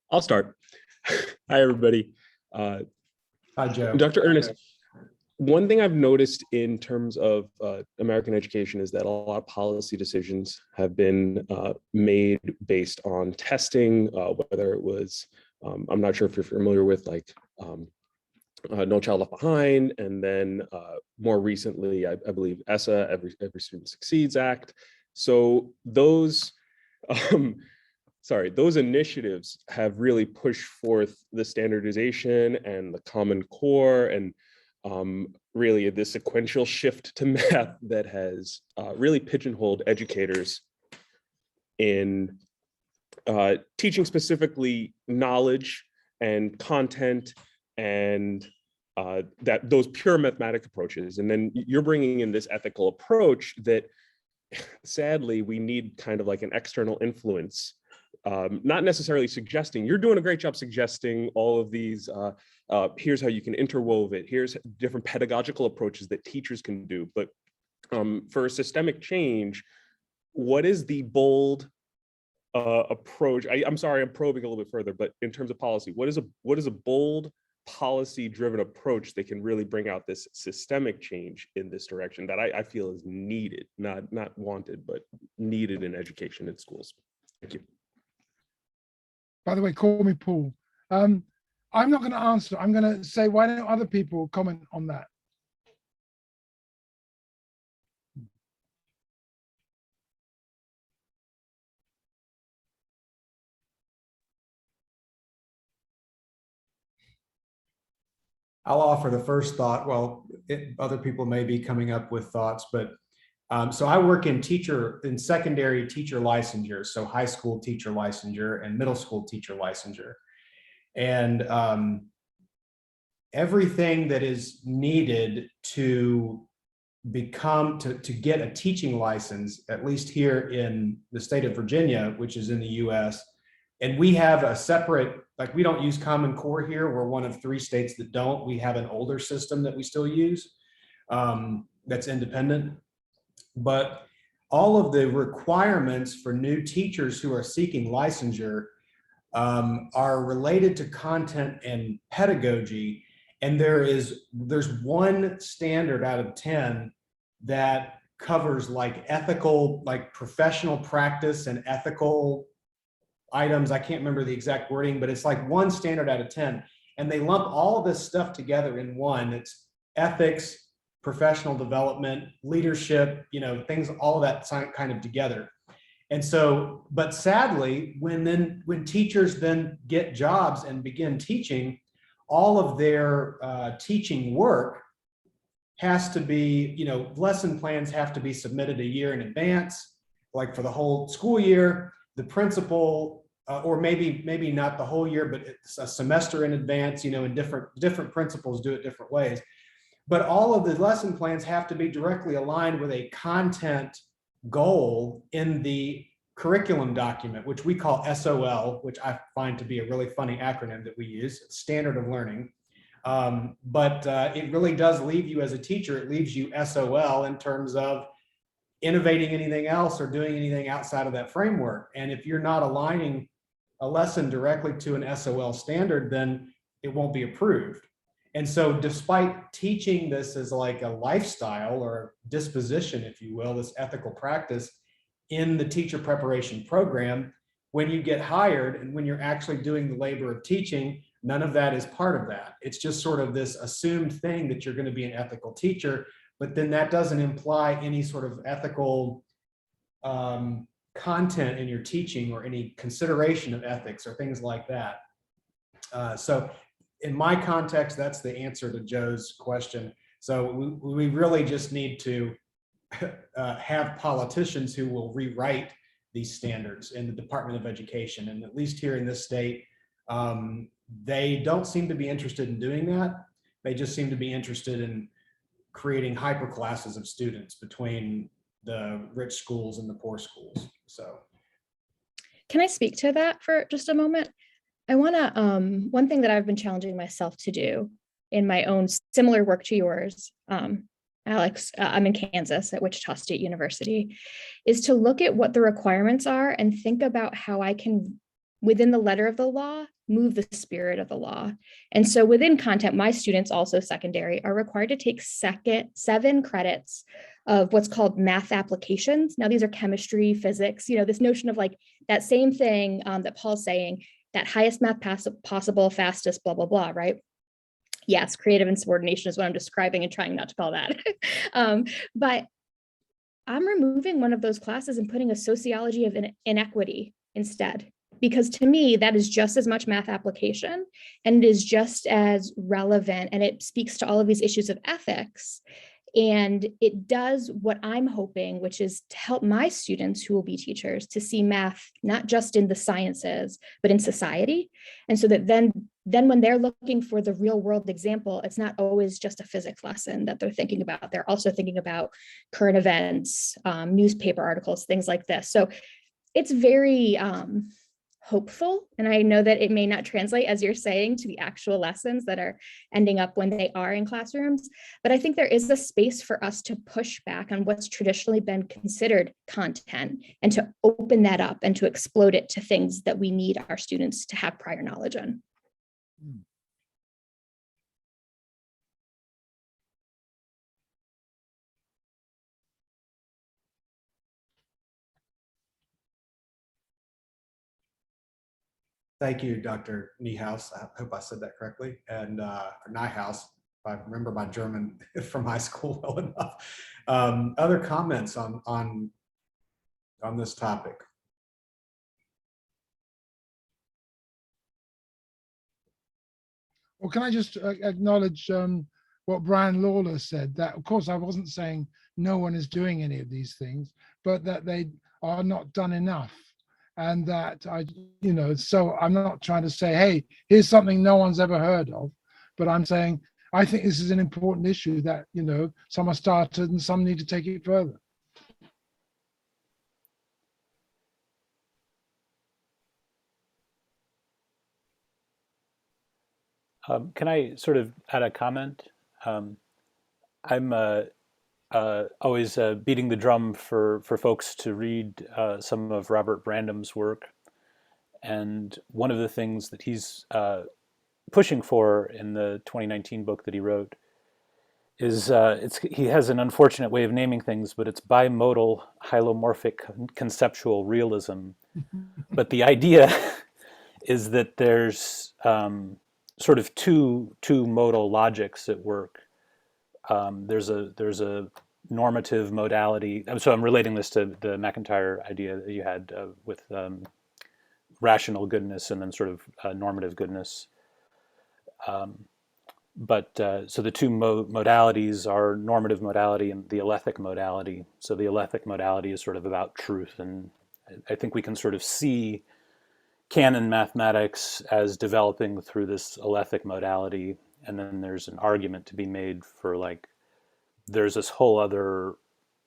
I'll start. Hi, everybody. Hi, Joe. Dr. Ernest, one thing I've noticed in terms of American education is that a lot of policy decisions have been made based on testing, whether it was, I'm not sure if you're familiar with like No Child Left Behind, and then more recently, I believe ESSA, Every Student Succeeds Act. So those those initiatives have really pushed forth the standardization and the Common Core and really the sequential shift to math that has really pigeonholed educators in teaching specifically knowledge and content and that those pure mathematic approaches. And then you're bringing in this ethical approach that sadly we need kind of like an external influence. Not necessarily suggesting, you're doing a great job suggesting all of these, here's how you can interwove it, here's different pedagogical approaches that teachers can do. But for a systemic change, what is the bold approach? I'm sorry, I'm probing a little bit further, but in terms of policy, what is a bold policy-driven approach that can really bring out this systemic change in this direction that I feel is needed, not wanted, but needed in education in schools? Thank you. By the way, call me Paul. I'm not going to answer. I'm going to say, why don't other people comment on that? I'll offer the first thought. Well, other people may be coming up with thoughts, but so I work in secondary teacher licensure, so high school teacher licensure and middle school teacher licensure. And everything that is needed to get a teaching license, at least here in the state of Virginia, which is in the US, and we have a separate, like we don't use Common Core here. We're one of 3 states that don't. We have an older system that we still use that's independent. But all of the requirements for new teachers who are seeking licensure are related to content and pedagogy. And there's one standard out of 10 that covers like ethical, like professional practice and ethical items. I can't remember the exact wording, but it's like one standard out of 10. And they lump all of this stuff together in one. It's ethics, professional development, leadership, things, all of that kind of together. And so, but sadly, when teachers then get jobs and begin teaching, all of their teaching work has to be, lesson plans have to be submitted a year in advance, like for the whole school year. The principal, or maybe not the whole year, but it's a semester in advance, and different principals do it different ways. But all of the lesson plans have to be directly aligned with a content goal in the curriculum document, which we call SOL, which I find to be a really funny acronym that we use, Standard of Learning. But it really does leave you as a teacher, it leaves you SOL in terms of innovating anything else or doing anything outside of that framework. And if you're not aligning a lesson directly to an SOL standard, then it won't be approved. And so despite teaching this as like a lifestyle or disposition, if you will, this ethical practice in the teacher preparation program, when you get hired and when you're actually doing the labor of teaching, none of that is part of that. It's just sort of this assumed thing that you're going to be an ethical teacher, but then that doesn't imply any sort of ethical content in your teaching or any consideration of ethics or things like that. So in my context, that's the answer to Joe's question. So we really just need to have politicians who will rewrite these standards in the Department of Education. And at least here in this state, they don't seem to be interested in doing that. They just seem to be interested in creating hyper classes of students between the rich schools and the poor schools. So. Can I speak to that for just a moment? I want to, one thing that I've been challenging myself to do in my own similar work to yours, Alex, I'm in Kansas at Wichita State University, is to look at what the requirements are and think about how I can, within the letter of the law, move the spirit of the law. And so within content, my students, also secondary, are required to take 7 credits of what's called math applications. Now, these are chemistry, physics, this notion of like that same thing that Paul's saying, that highest math possible, fastest, blah, blah, blah, right? Yes, creative insubordination is what I'm describing and trying not to call that. But I'm removing one of those classes and putting a sociology of inequity instead, because to me, that is just as much math application and it is just as relevant, and it speaks to all of these issues of ethics. And it does what I'm hoping, which is to help my students who will be teachers to see math, not just in the sciences, but in society. And so that then when they're looking for the real world example, it's not always just a physics lesson that they're thinking about. They're also thinking about current events, newspaper articles, things like this. So it's very hopeful. And I know that it may not translate, as you're saying, to the actual lessons that are ending up when they are in classrooms. But I think there is a space for us to push back on what's traditionally been considered content and to open that up and to explode it to things that we need our students to have prior knowledge on. Thank you, Dr. Niehaus. I hope I said that correctly. And or Niehaus, if I remember my German from high school well enough. Other comments on this topic? Well, can I just acknowledge what Brian Lawler said, that of course I wasn't saying no one is doing any of these things, but that they are not done enough. And that so I'm not trying to say, hey, here's something no one's ever heard of, but I'm saying, I think this is an important issue that, some are started and some need to take it further. Can I sort of add a comment? I'm always beating the drum for folks to read some of Robert Brandam's work. And one of the things that he's pushing for in the 2019 book that he wrote is he has an unfortunate way of naming things, but it's bimodal hylomorphic conceptual realism. But the idea is that there's sort of two modal logics at work. There's a normative modality. So I'm relating this to the McIntyre idea that you had with rational goodness and then sort of normative goodness. But so the two modalities are normative modality and the alethic modality. So the alethic modality is sort of about truth, and I think we can sort of see canon mathematics as developing through this alethic modality, and then there's an argument to be made for like there's this whole other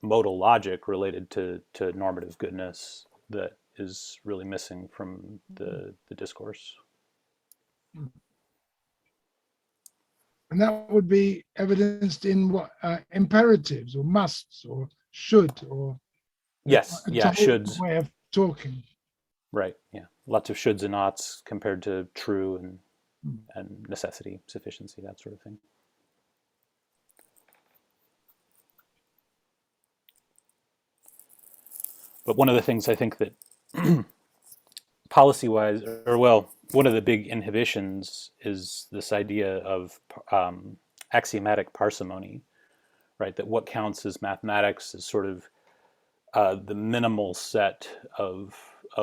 modal logic related to normative goodness that is really missing from the discourse. And that would be evidenced in what imperatives or musts or should or yes, yeah, shoulds way of talking. Right. Yeah, lots of shoulds and oughts compared to true and necessity, sufficiency, that sort of thing. But one of the things I think that policy-wise, or well, one of the big inhibitions is this idea of axiomatic parsimony, right? That what counts as mathematics is sort of the minimal set of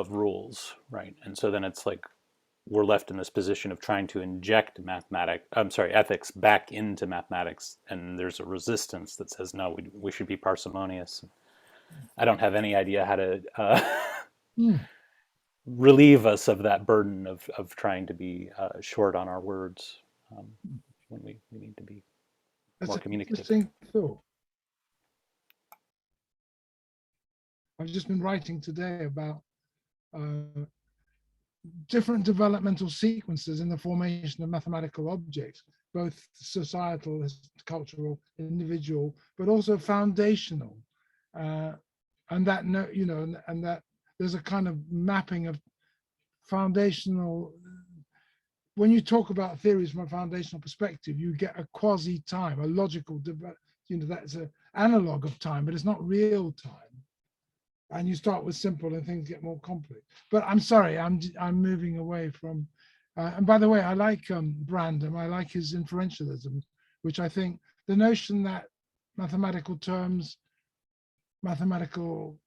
rules, right? And so then it's like we're left in this position of trying to inject ethics back into mathematics, and there's a resistance that says no, we should be parsimonious. I don't have any idea how to relieve us of that burden of trying to be short on our words when we need to be. That's more an communicative. interesting thought. I've just been writing today about different developmental sequences in the formation of mathematical objects, both societal, cultural, individual, but also foundational. And that, and that there's a kind of mapping of foundational. When you talk about theories from a foundational perspective, you get a quasi-time, a logical, that's an analog of time, but it's not real time. And you start with simple and things get more complex. But I'm sorry, I'm moving away from, and by the way, I like Brandom, I like his inferentialism, which I think the notion that mathematical terms, mathematical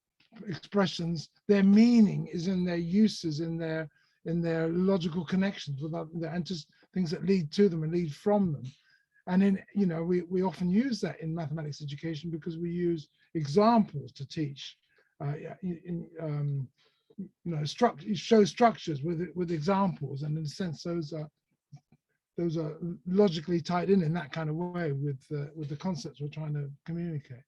expressions, their meaning is in their uses, in their logical connections with other, things that lead to them and lead from them. And we often use that in mathematics education because we use examples to teach. Show structures with examples, and in a sense those are logically tied in that kind of way with the concepts we're trying to communicate.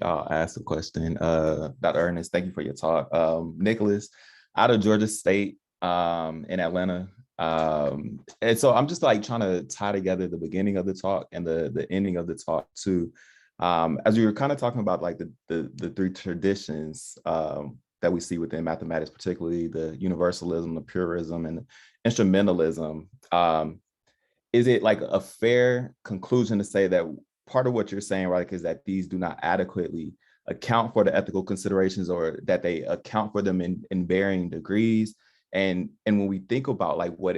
I'll ask a question. Dr. Ernest, thank you for your talk. Nicholas, out of Georgia State in Atlanta. And so I'm just like trying to tie together the beginning of the talk and the ending of the talk too. As we were kind of talking about like the three traditions that we see within mathematics, particularly the universalism, the purism, and the instrumentalism. Is it like a fair conclusion to say that part of what you're saying, right, is that these do not adequately account for the ethical considerations, or that they account for them in varying degrees? And when we think about like what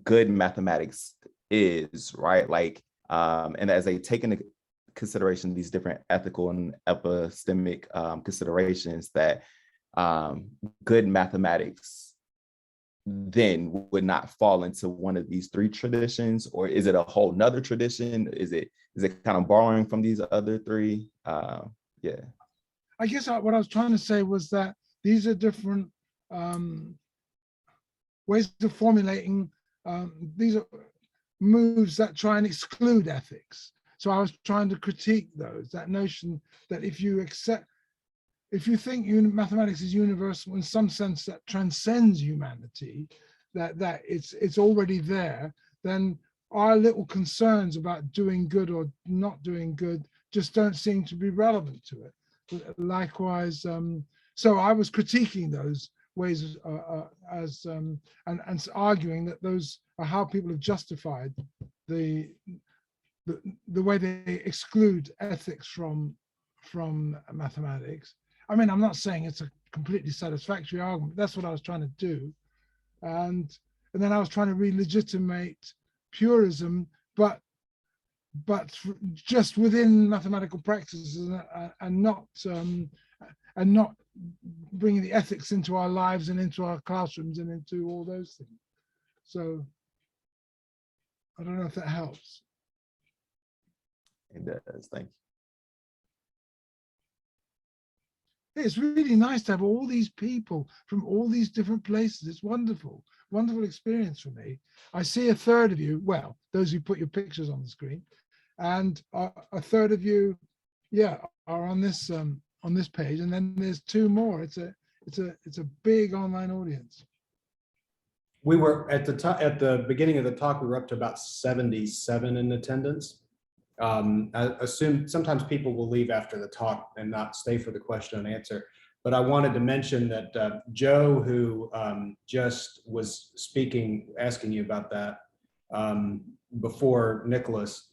good mathematics is, right, like and as they take into consideration these different ethical and epistemic considerations, that good mathematics then would not fall into one of these three traditions? Or is it a whole nother tradition? Is it kind of borrowing from these other three? Yeah. I guess what I was trying to say was that these are different ways of formulating, these are moves that try and exclude ethics. So I was trying to critique that notion that if you think mathematics is universal in some sense that transcends humanity, that it's already there, then our little concerns about doing good or not doing good just don't seem to be relevant to it. Likewise, so I was critiquing those ways and arguing that those are how people have justified the way they exclude ethics from mathematics. I mean, I'm not saying it's a completely satisfactory argument. That's what I was trying to do, and then I was trying to re-legitimate purism, but just within mathematical practices, and not bringing the ethics into our lives and into our classrooms and into all those things. So I don't know if that helps. It does. Thank you. It's really nice to have all these people from all these different places. It's wonderful experience for me. I see a third of you, well, those who put your pictures on the screen, and a third of you, yeah, are on this page, and then there's two more. It's a big online audience. We were at the beginning of the talk, we were up to about 77 in attendance. I assume sometimes people will leave after the talk and not stay for the question and answer. But I wanted to mention that Joe, who just was speaking, asking you about that before Nicholas,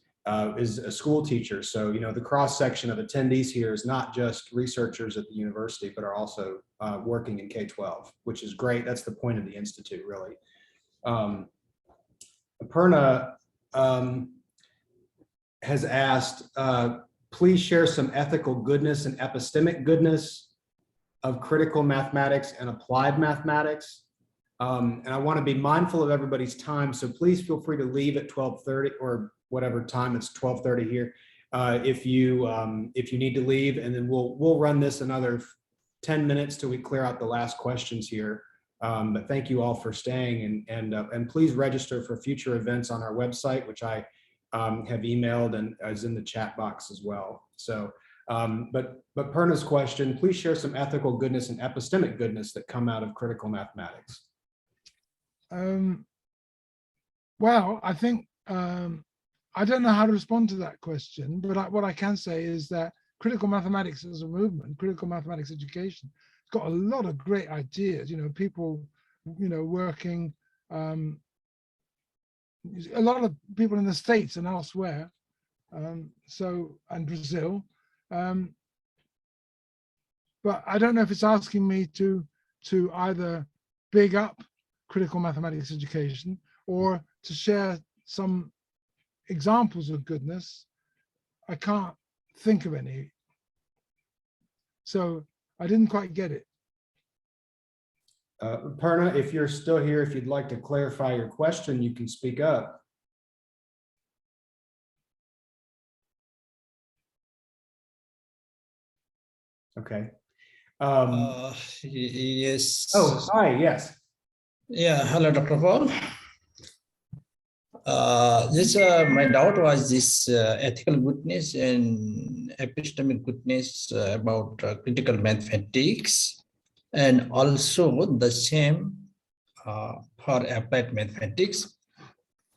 is a school teacher. So, the cross section of attendees here is not just researchers at the university, but are also working in K-12, which is great. That's the point of the Institute, really. Aparna has asked, please share some ethical goodness and epistemic goodness of critical mathematics and applied mathematics. And I want to be mindful of everybody's time, so please feel free to leave at 12:30 or whatever time. It's 12:30 here. If you need to leave, and then we'll run this another 10 minutes till we clear out the last questions here. But thank you all for staying, and please register for future events on our website, which I have emailed and is in the chat box as well. So, but Perna's question, please share some ethical goodness and epistemic goodness that come out of critical mathematics. Well, I think I don't know how to respond to that question, but what I can say is that critical mathematics as a movement, critical mathematics education, has got a lot of great ideas. You know, people, you know, working, a lot of people in the States and elsewhere, and Brazil. But I don't know if it's asking me to either big up critical mathematics education or to share some examples of goodness. I can't think of any. So I didn't quite get it. Perna, if you're still here, if you'd like to clarify your question, you can speak up. Okay. Yes. Oh, hi, yes. Yeah, hello, Dr. Paul. My doubt was this ethical goodness and epistemic goodness about critical mathematics, and also the same for applied mathematics.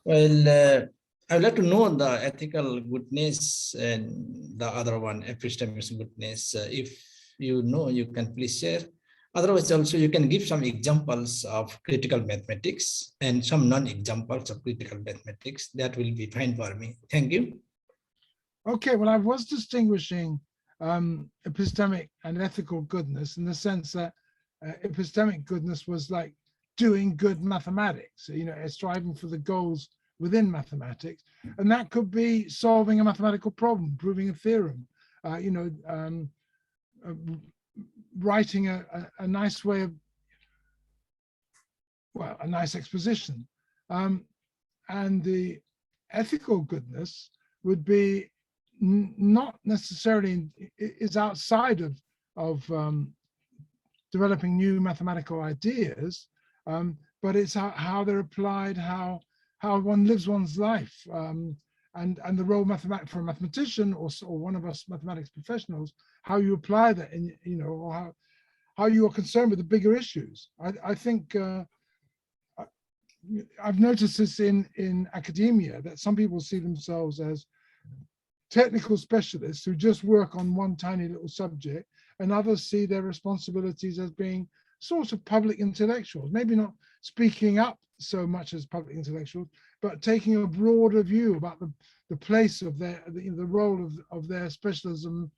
Well, I would like to know the ethical goodness and the other one, epistemic goodness. If you know, you can please share. Otherwise, also you can give some examples of critical mathematics and some non-examples of critical mathematics. That will be fine for me. Thank you. Okay, well, I was distinguishing epistemic and ethical goodness in the sense that epistemic goodness was like doing good mathematics, you know, striving for the goals within mathematics. And that could be solving a mathematical problem, proving a theorem, you know, writing a nice way of, well, a nice exposition. And the ethical goodness would be not necessarily is outside of developing new mathematical ideas, but it's how they're applied, how one lives one's life, and the role for a mathematician or one of us mathematics professionals, how you apply that, in, you know, or how you are concerned with the bigger issues. I think I've noticed this in academia, that some people see themselves as technical specialists who just work on one tiny little subject, and others see their responsibilities as being sort of public intellectuals, maybe not speaking up so much as public intellectuals, but taking a broader view about the place of the role of their specialism,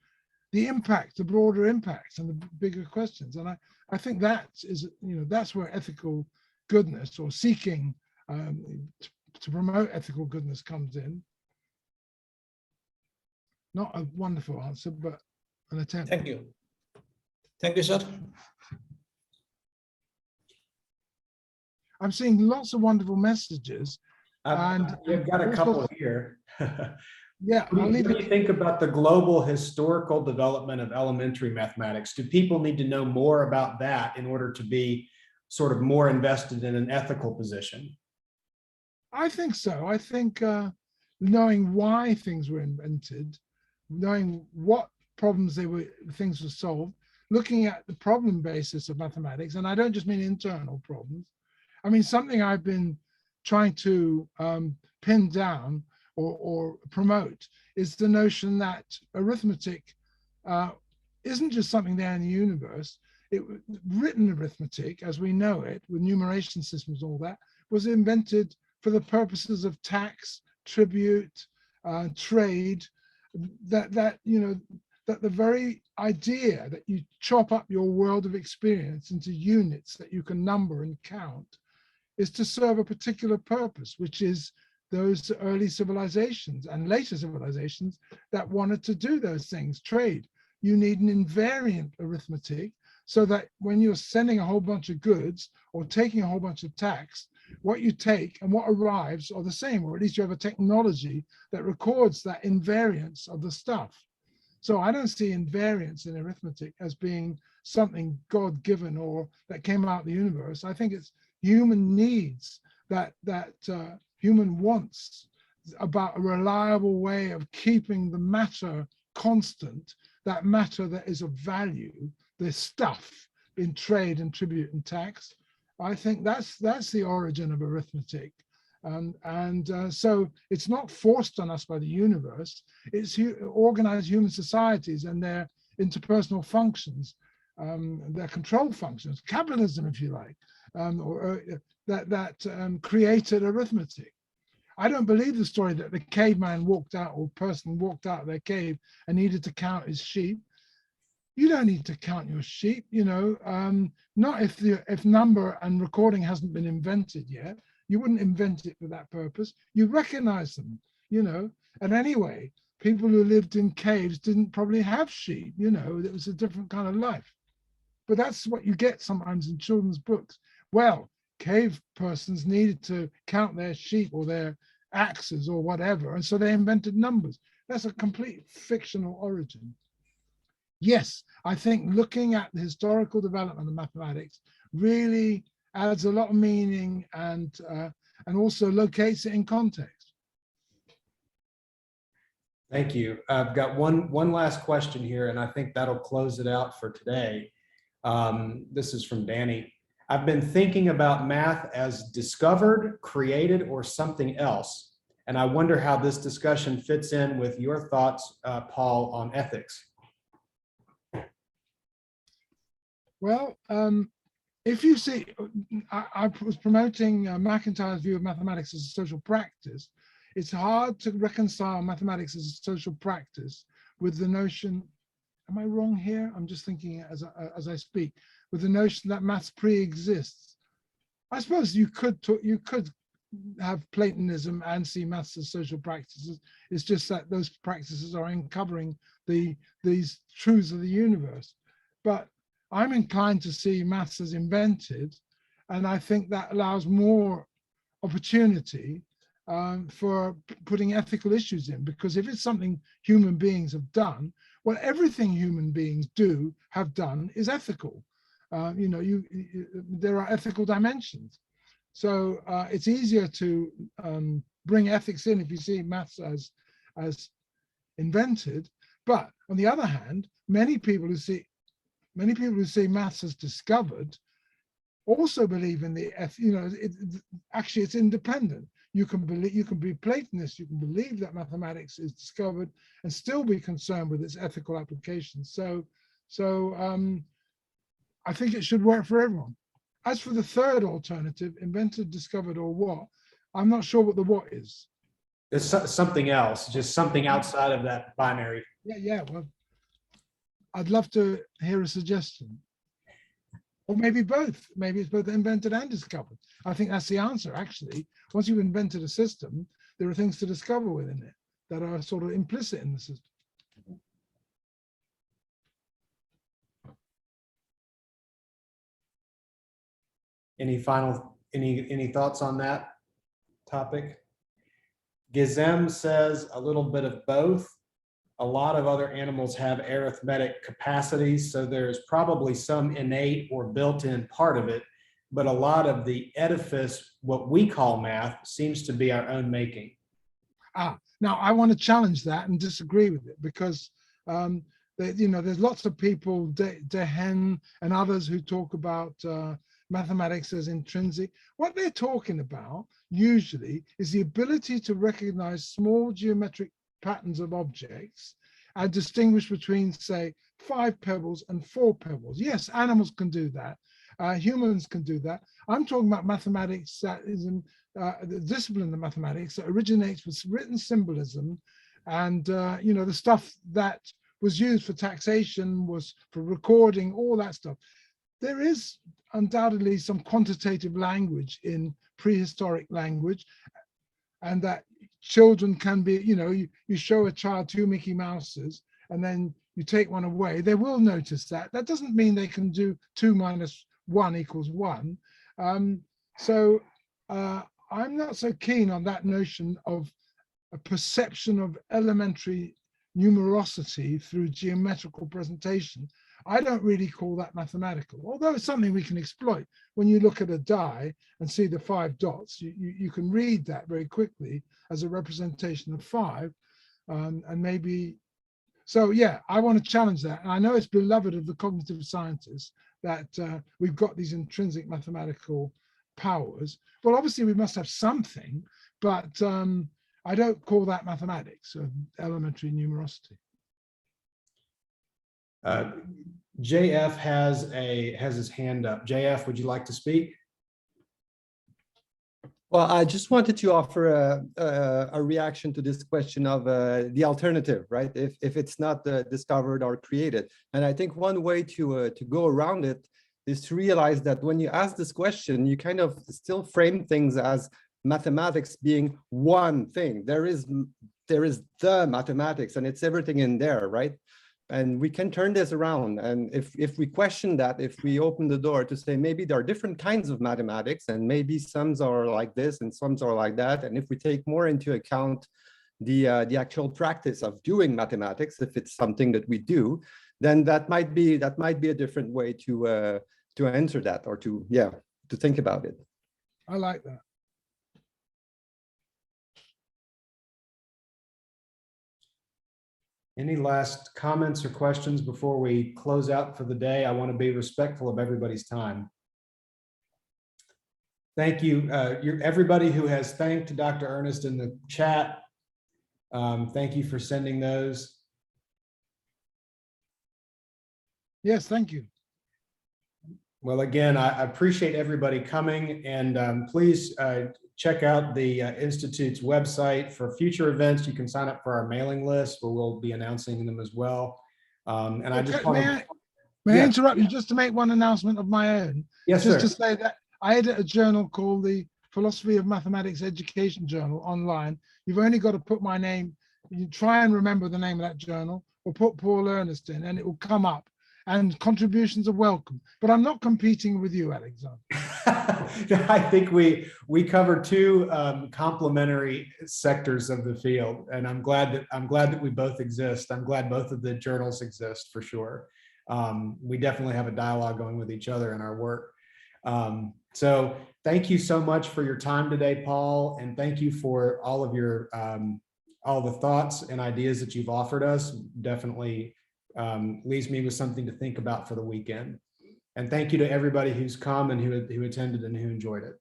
the impact, the broader impacts, and the bigger questions. And I think that is, you know, that's where ethical goodness, or seeking to promote ethical goodness, comes in. Not a wonderful answer, but an attempt. Thank you. Thank you, sir. I'm seeing lots of wonderful messages. And you've got a couple here. Yeah, What do you think about the global historical development of elementary mathematics? Do people need to know more about that in order to be sort of more invested in an ethical position? I think so. I think knowing why things were invented, knowing what problems things were solved, looking at the problem basis of mathematics, and I don't just mean internal problems. I mean, something I've been trying to pin down or promote is the notion that arithmetic isn't just something there in the universe. Written arithmetic, as we know it, with numeration systems, all that, was invented for the purposes of tax, tribute, trade. That you know, that the very idea that you chop up your world of experience into units that you can number and count is to serve a particular purpose, which is those early civilizations and later civilizations that wanted to do those things, trade. You need an invariant arithmetic so that when you're sending a whole bunch of goods or taking a whole bunch of tax, what you take and what arrives are the same, or at least you have a technology that records that invariance of the stuff. So I don't see invariance in arithmetic as being something God-given or that came out of the universe. I think it's human needs, that human wants about a reliable way of keeping the matter constant, that matter that is of value, the stuff in trade and tribute and tax. I think that's the origin of arithmetic. So it's not forced on us by the universe. It's organized human societies and their interpersonal functions, their control functions, capitalism, if you like, that created arithmetic. I don't believe the story that the caveman walked out, or person walked out of their cave and needed to count his sheep. You don't need to count your sheep, not if number and recording hasn't been invented yet. You wouldn't invent it for that purpose. You recognize them, And anyway, people who lived in caves didn't probably have sheep, it was a different kind of life. But that's what you get sometimes in children's books. Well, cave persons needed to count their sheep or their axes or whatever, and so they invented numbers. That's a complete fictional origin. Yes, I think looking at the historical development of mathematics really adds a lot of meaning and also locates it in context. Thank you. I've got one last question here, and I think that'll close it out for today. This is from Danny. I've been thinking about math as discovered, created, or something else, and I wonder how this discussion fits in with your thoughts, Paul, on ethics. Well, if you see, I was promoting McIntyre's view of mathematics as a social practice. It's hard to reconcile mathematics as a social practice with the notion, am I wrong here? I'm just thinking as I speak, with the notion that maths pre-exists. I suppose you could have Platonism and see maths as social practices. It's just that those practices are uncovering these truths of the universe. But I'm inclined to see maths as invented, and I think that allows more opportunity for putting ethical issues in, because if it's something human beings have done, well, everything human beings have done is ethical. There are ethical dimensions. So it's easier to bring ethics in if you see maths as invented. But on the other hand, many people who see maths as discovered also believe in the actually it's independent. You can be Platonist, you can believe that mathematics is discovered and still be concerned with its ethical applications. So I think it should work for everyone. As for the third alternative, invented, discovered, or what, I'm not sure what the what is. It's something else, just something outside of that binary. Yeah, well, I'd love to hear a suggestion. Or maybe both. Maybe it's both invented and discovered. I think that's the answer, actually. Once you've invented a system, there are things to discover within it that are sort of implicit in the system. Any thoughts on that topic? Gizem says a little bit of both. A lot of other animals have arithmetic capacities, so there's probably some innate or built-in part of it, but a lot of the edifice, what we call math, seems to be our own making. Now I want to challenge that and disagree with it, because there's lots of people, Dehen and others, who talk about mathematics as intrinsic. What they're talking about usually is the ability to recognize small geometric patterns of objects and distinguish between, say, 5 pebbles and 4 pebbles. Yes, animals can do that. Humans can do that. I'm talking about mathematics that is in the discipline of mathematics that originates with written symbolism, and the stuff that was used for taxation, was for recording, all that stuff. There is undoubtedly some quantitative language in prehistoric language, and that children can be, you show a child 2 Mickey Mouses and then you take one away, they will notice that. That doesn't mean they can do 2 minus 1 equals 1. So I'm not so keen on that notion of a perception of elementary numerosity through geometrical presentation, I don't really call that mathematical, although it's something we can exploit. When you look at a die and see the 5 dots, you can read that very quickly as a representation of 5. And maybe, so yeah, I want to challenge that. And I know it's beloved of the cognitive scientists that we've got these intrinsic mathematical powers. Well, obviously we must have something, but I don't call that mathematics or elementary numerosity. JF has his hand up. JF, would you like to speak? Well, I just wanted to offer a reaction to this question of the alternative, right? If it's not discovered or created. And I think one way to go around it is to realize that when you ask this question, you kind of still frame things as mathematics being one thing. There is the mathematics and it's everything in there, right? And we can turn this around. And if we question that, if we open the door to say, maybe there are different kinds of mathematics and maybe some are like this and some are like that. And if we take more into account the actual practice of doing mathematics, if it's something that we do, then that might be a different way to answer that, or to think about it. I like that. Any last comments or questions before we close out for the day? I want to be respectful of everybody's time. Thank you. Everybody who has thanked Dr. Ernest in the chat, thank you for sending those. Yes, thank you. Well, again, I appreciate everybody coming, and please check out the Institute's website for future events. You can sign up for our mailing list where we'll be announcing them as well. And I just want to— May I interrupt you just to make one announcement of my own? Yes, just sir. to say that I edit a journal called the Philosophy of Mathematics Education Journal online. You've only got to put my name, you try and remember the name of that journal, or put Paul Ernest in and it will come up. And contributions are welcome, but I'm not competing with you, Alexander. I think we cover two complementary sectors of the field, and I'm glad that we both exist. I'm glad both of the journals exist for sure. We definitely have a dialogue going with each other in our work. So thank you so much for your time today, Paul, and thank you for all of your all the thoughts and ideas that you've offered us. Definitely leaves me with something to think about for the weekend. And thank you to everybody who's come and who attended and who enjoyed it.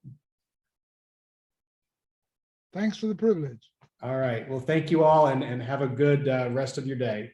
Thanks for the privilege. All right. Well, thank you all, and have a good rest of your day.